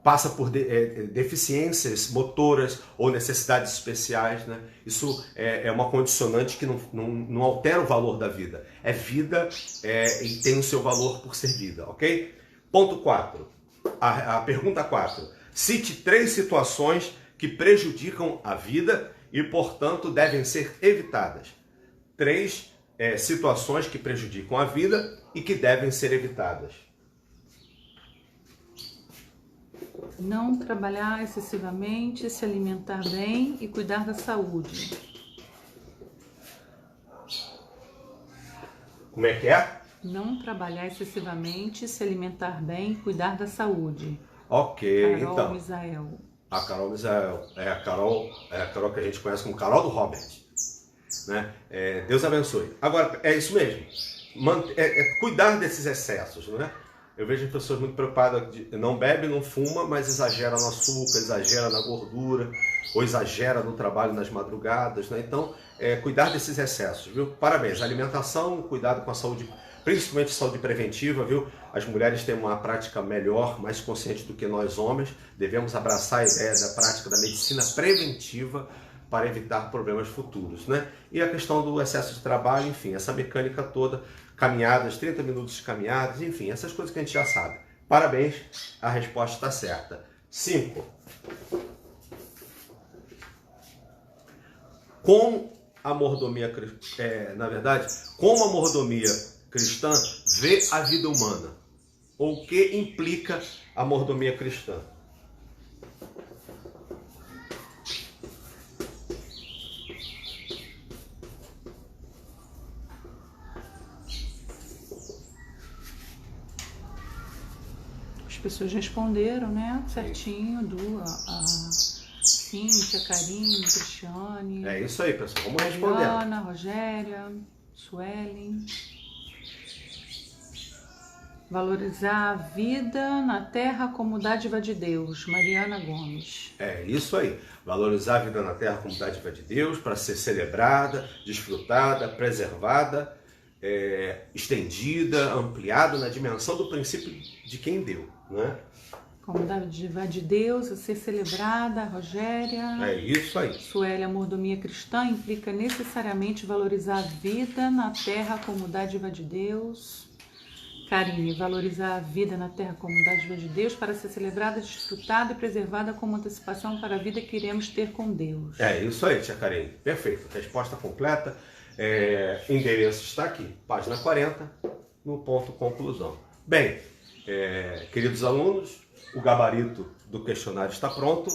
passa por deficiências motoras ou necessidades especiais, né? Isso é uma condicionante que não altera o valor da vida. É vida e tem o seu valor por ser vida, ok? Ponto 4. A pergunta 4. Cite 3 situações que prejudicam a vida e, portanto, devem ser evitadas. 3 situações que prejudicam a vida e que devem ser evitadas. Não trabalhar excessivamente, se alimentar bem e cuidar da saúde. Como é que é? Não trabalhar excessivamente, se alimentar bem e cuidar da saúde. Ok, Carol então. Misael. A Carol Misael é a Carol que a gente conhece como Carol do Robert, né? Deus abençoe. Agora, é isso mesmo. Cuidar desses excessos, né? Eu vejo pessoas muito preocupadas de não bebe, não fuma, mas exagera no açúcar, exagera na gordura, ou exagera no trabalho nas madrugadas, né? Então, cuidar desses excessos, viu? Parabéns. Alimentação, cuidado com a saúde, principalmente saúde preventiva, viu? As mulheres têm uma prática melhor, mais consciente do que nós homens. Devemos abraçar a ideia da prática da medicina preventiva para evitar problemas futuros, né? E a questão do excesso de trabalho, enfim, essa mecânica toda, caminhadas, 30 minutos de caminhadas, enfim, essas coisas que a gente já sabe. Parabéns, a resposta está certa. 5. Como a mordomia cristã vê a vida humana? Ou o que implica a mordomia cristã? As pessoas responderam, né? Certinho, a Cíntia, Karine, Cristiane. É isso aí, pessoal. Vamos responder. Ana, Rogéria, Suelen. Valorizar a vida na terra como dádiva de Deus. Mariana Gomes. É isso aí. Valorizar a vida na terra como dádiva de Deus para ser celebrada, desfrutada, preservada, estendida, ampliada na dimensão do princípio de quem deu, né? Como dádiva de Deus, a ser celebrada, Rogéria. É isso aí. Sueli, a mordomia cristã implica necessariamente valorizar a vida na terra como dádiva de Deus. Karine, valorizar a vida na terra como dádiva de Deus para ser celebrada, desfrutada e preservada como antecipação para a vida que iremos ter com Deus. É isso aí, tia Karine. Perfeito. Resposta completa. Endereço está aqui, página 40, no ponto conclusão. Bem, queridos alunos, o gabarito do questionário está pronto.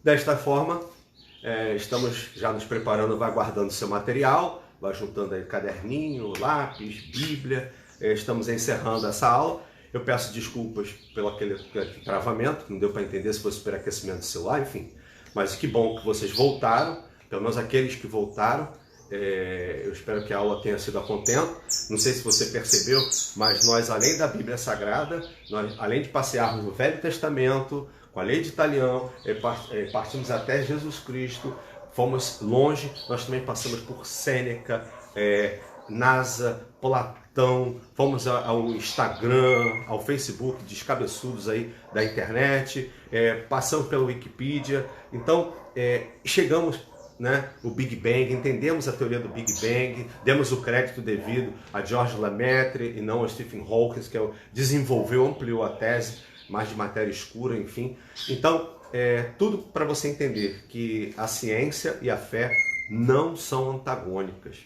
Desta forma, estamos já nos preparando, vai guardando seu material, vai juntando aí caderninho, lápis, bíblia. Estamos encerrando essa aula. Eu peço desculpas pelo aquele travamento, não deu para entender se fosse superaquecimento do celular, enfim. Mas que bom que vocês voltaram, pelo menos aqueles que voltaram. Eu espero que a aula tenha sido a contento. Não sei se você percebeu, mas nós, além da Bíblia Sagrada, nós, além de passearmos no Velho Testamento, com a lei de Italião, partimos até Jesus Cristo, fomos longe, nós também passamos por Sêneca, Nasa, Platão, fomos ao Instagram, ao Facebook, descabeçudos aí da internet, passamos pela Wikipedia, então chegamos, né, o Big Bang, entendemos a teoria do Big Bang, demos o crédito devido a George Lemaitre e não a Stephen Hawking, que desenvolveu, ampliou a tese, mais de matéria escura, enfim. Então, tudo para você entender que a ciência e a fé não são antagônicas.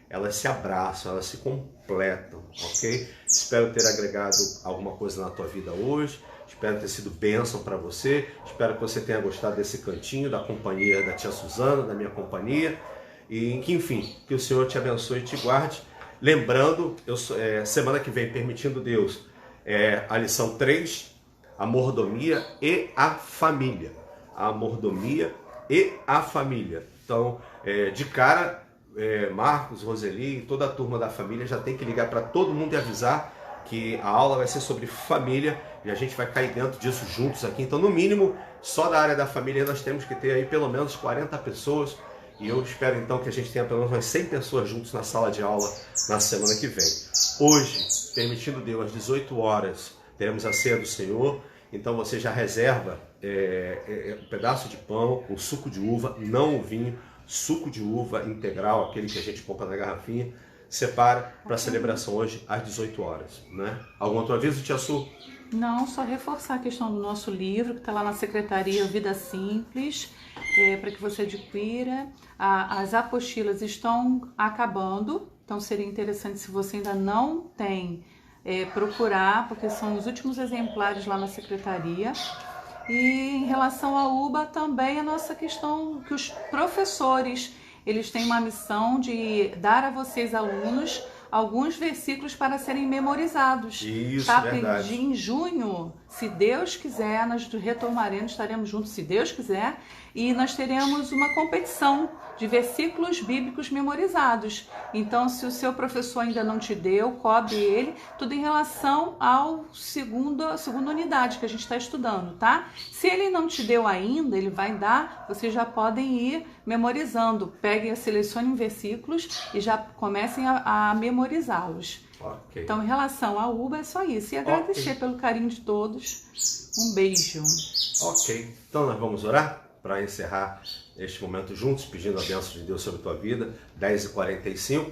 Elas se abraçam, elas se completam, ok? Espero ter agregado alguma coisa na tua vida hoje. Espero ter sido bênção para você. Espero que você tenha gostado desse cantinho, da companhia da tia Suzana, da minha companhia. E que, enfim, que o Senhor te abençoe e te guarde. Lembrando, semana que vem, permitindo Deus, a lição 3, a mordomia e a família. A mordomia e a família. Então, de cara, Marcos, Roseli, toda a turma da família já tem que ligar para todo mundo e avisar que a aula vai ser sobre família e a gente vai cair dentro disso juntos aqui. Então, no mínimo, só da área da família nós temos que ter aí pelo menos 40 pessoas e eu espero então que a gente tenha pelo menos umas 100 pessoas juntos na sala de aula na semana que vem. Hoje, permitindo Deus, às 18 horas, teremos a ceia do Senhor. Então você já reserva um pedaço de pão, o suco de uva, não o vinho, suco de uva integral, aquele que a gente compra na garrafinha, separa para a celebração hoje às 18 horas. Né? Algum outro aviso, Tia Su? Não, só reforçar a questão do nosso livro, que está lá na Secretaria Vida Simples, para que você adquira. As apostilas estão acabando, então seria interessante se você ainda não tem, procurar, porque são os últimos exemplares lá na Secretaria. E em relação à UBA também a nossa questão que os professores, eles têm uma missão de dar a vocês alunos alguns versículos para serem memorizados. Isso, tá? verdade. Em junho, se Deus quiser, nós retornaremos, estaremos juntos, se Deus quiser, e nós teremos uma competição de versículos bíblicos memorizados. Então, se o seu professor ainda não te deu, cobre ele, tudo em relação ao segunda unidade que a gente está estudando, tá? Se ele não te deu ainda, ele vai dar, vocês já podem ir memorizando. Peguem, selecionem versículos e já comecem a memorizá-los. Okay. Então, em relação à UBA, é só isso. E agradecer pelo carinho de todos. Um beijo. Ok. Então, nós vamos orar para encerrar este momento juntos, pedindo a bênção de Deus sobre a tua vida. 10h45.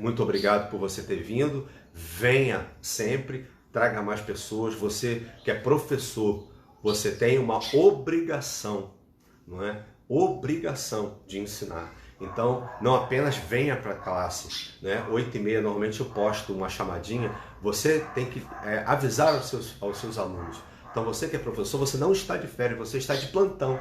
Muito obrigado por você ter vindo. Venha sempre, traga mais pessoas. Você que é professor, você tem uma obrigação, não é? Obrigação de ensinar. Então, não apenas venha para a classe, né? 8h30, normalmente eu posto uma chamadinha, você tem que avisar aos seus alunos. Então, você que é professor, você não está de férias, você está de plantão.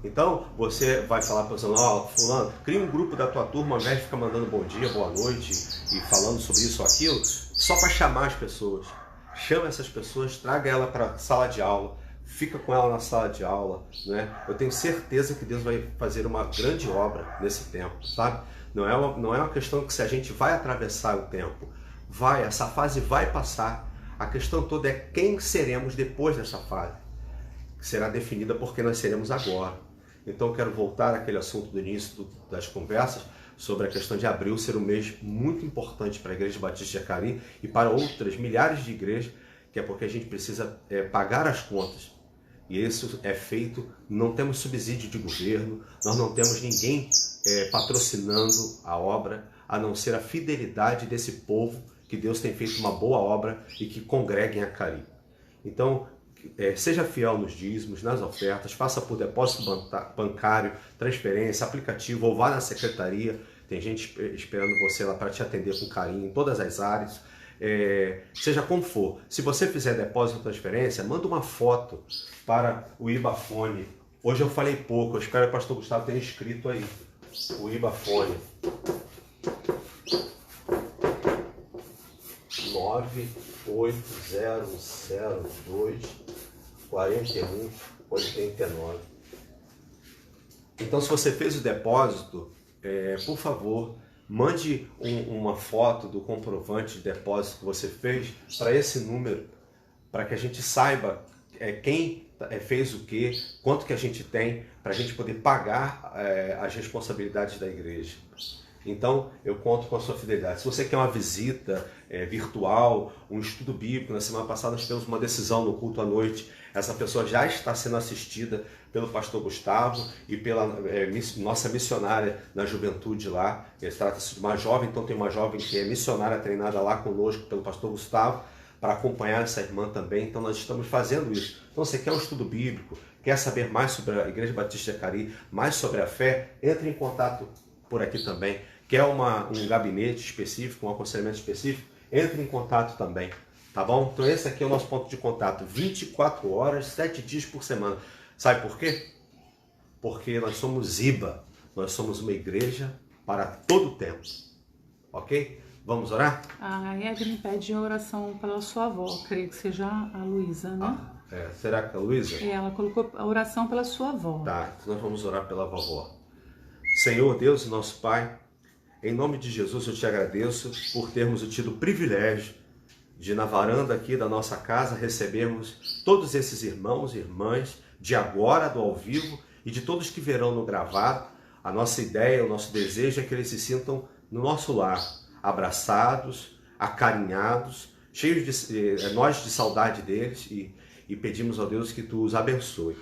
Então, você vai falar para o aluno, fulano, cria um grupo da tua turma, ao invés de ficar mandando bom dia, boa noite e falando sobre isso ou aquilo, só para chamar as pessoas. Chama essas pessoas, traga ela para a sala de aula, fica com ela na sala de aula, né? Eu tenho certeza que Deus vai fazer uma grande obra nesse tempo, sabe? Não é uma questão que se a gente vai atravessar o tempo, essa fase vai passar. A questão toda é quem seremos depois dessa fase, que será definida porque nós seremos agora. Então eu quero voltar àquele assunto do início das conversas sobre a questão de abril ser um mês muito importante para a Igreja Batista de Jacari e para outras milhares de igrejas, que é porque a gente precisa pagar as contas. E isso é feito, não temos subsídio de governo, nós não temos ninguém patrocinando a obra, a não ser a fidelidade desse povo, que Deus tem feito uma boa obra e que congrega em Jacari. Então, seja fiel nos dízimos, nas ofertas, faça por depósito bancário, transferência, aplicativo, ou vá na secretaria, tem gente esperando você lá para te atender com carinho em todas as áreas. Seja como for, se você fizer depósito ou transferência, manda uma foto para o Ibafone. Hoje eu falei pouco, eu espero que o pastor Gustavo tenha escrito aí o Ibafone 98002-4189. Então, se você fez o depósito, por favor, mande uma foto do comprovante de depósito que você fez para esse número, para que a gente saiba quem fez o quê, quanto que a gente tem, para a gente poder pagar as responsabilidades da igreja. Então, eu conto com a sua fidelidade. Se você quer uma visita virtual, um estudo bíblico, na semana passada nós tivemos uma decisão no culto à noite, essa pessoa já está sendo assistida pelo pastor Gustavo e pela nossa missionária na juventude lá. Trata-se de uma jovem, então tem uma jovem que é missionária treinada lá conosco pelo pastor Gustavo, para acompanhar essa irmã também. Então nós estamos fazendo isso. Então você quer um estudo bíblico, quer saber mais sobre a Igreja Batista de Jacari, mais sobre a fé, entre em contato por aqui também. Quer um gabinete específico, um aconselhamento específico, entre em contato também, tá bom? Então esse aqui é o nosso ponto de contato, 24 horas, 7 dias por semana. Sabe por quê? Porque nós somos IBA, nós somos uma igreja para todo o tempo, ok? Vamos orar? A Evelyn pede oração pela sua avó, creio que seja a Luísa, né? Será que é a Luísa? Ela colocou a oração pela sua avó. Tá, então nós vamos orar pela vovó. Senhor Deus e nosso Pai, em nome de Jesus eu te agradeço por termos tido o privilégio de, na varanda aqui da nossa casa, recebermos todos esses irmãos e irmãs de agora, do ao vivo, e de todos que verão no gravado. A nossa ideia, o nosso desejo é que eles se sintam no nosso lar, abraçados, acarinhados, cheios de nós de saudade deles, e pedimos ao Deus que tu os abençoe,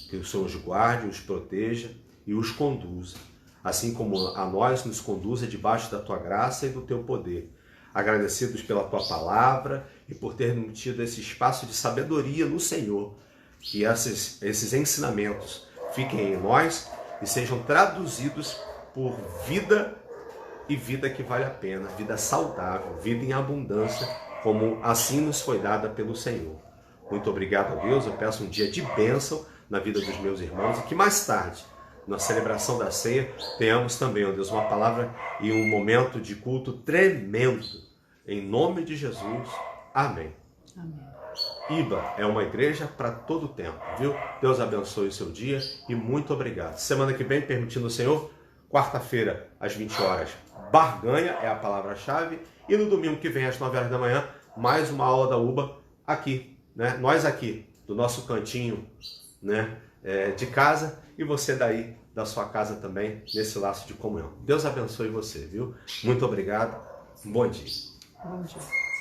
que o Senhor os guarde, os proteja e os conduza, assim como a nós nos conduza debaixo da tua graça e do teu poder. Agradecidos pela tua palavra e por termos tido esse espaço de sabedoria no Senhor, que esses ensinamentos fiquem em nós e sejam traduzidos por vida, e vida que vale a pena, vida saudável, vida em abundância, como assim nos foi dada pelo Senhor. Muito obrigado a Deus, eu peço um dia de bênção na vida dos meus irmãos e que mais tarde, na celebração da ceia, tenhamos também, ó Deus, uma palavra e um momento de culto tremendo. Em nome de Jesus, amém. Amém. IBA é uma igreja para todo o tempo, viu? Deus abençoe o seu dia e muito obrigado. Semana que vem, permitindo o Senhor, quarta-feira, às 20 horas, barganha é a palavra-chave. E no domingo que vem, às 9 horas da manhã, mais uma aula da UBA aqui, né? Nós aqui, do nosso cantinho, né? De casa, e você daí, da sua casa também, nesse laço de comunhão. Deus abençoe você, viu? Muito obrigado. Bom dia. Bom dia.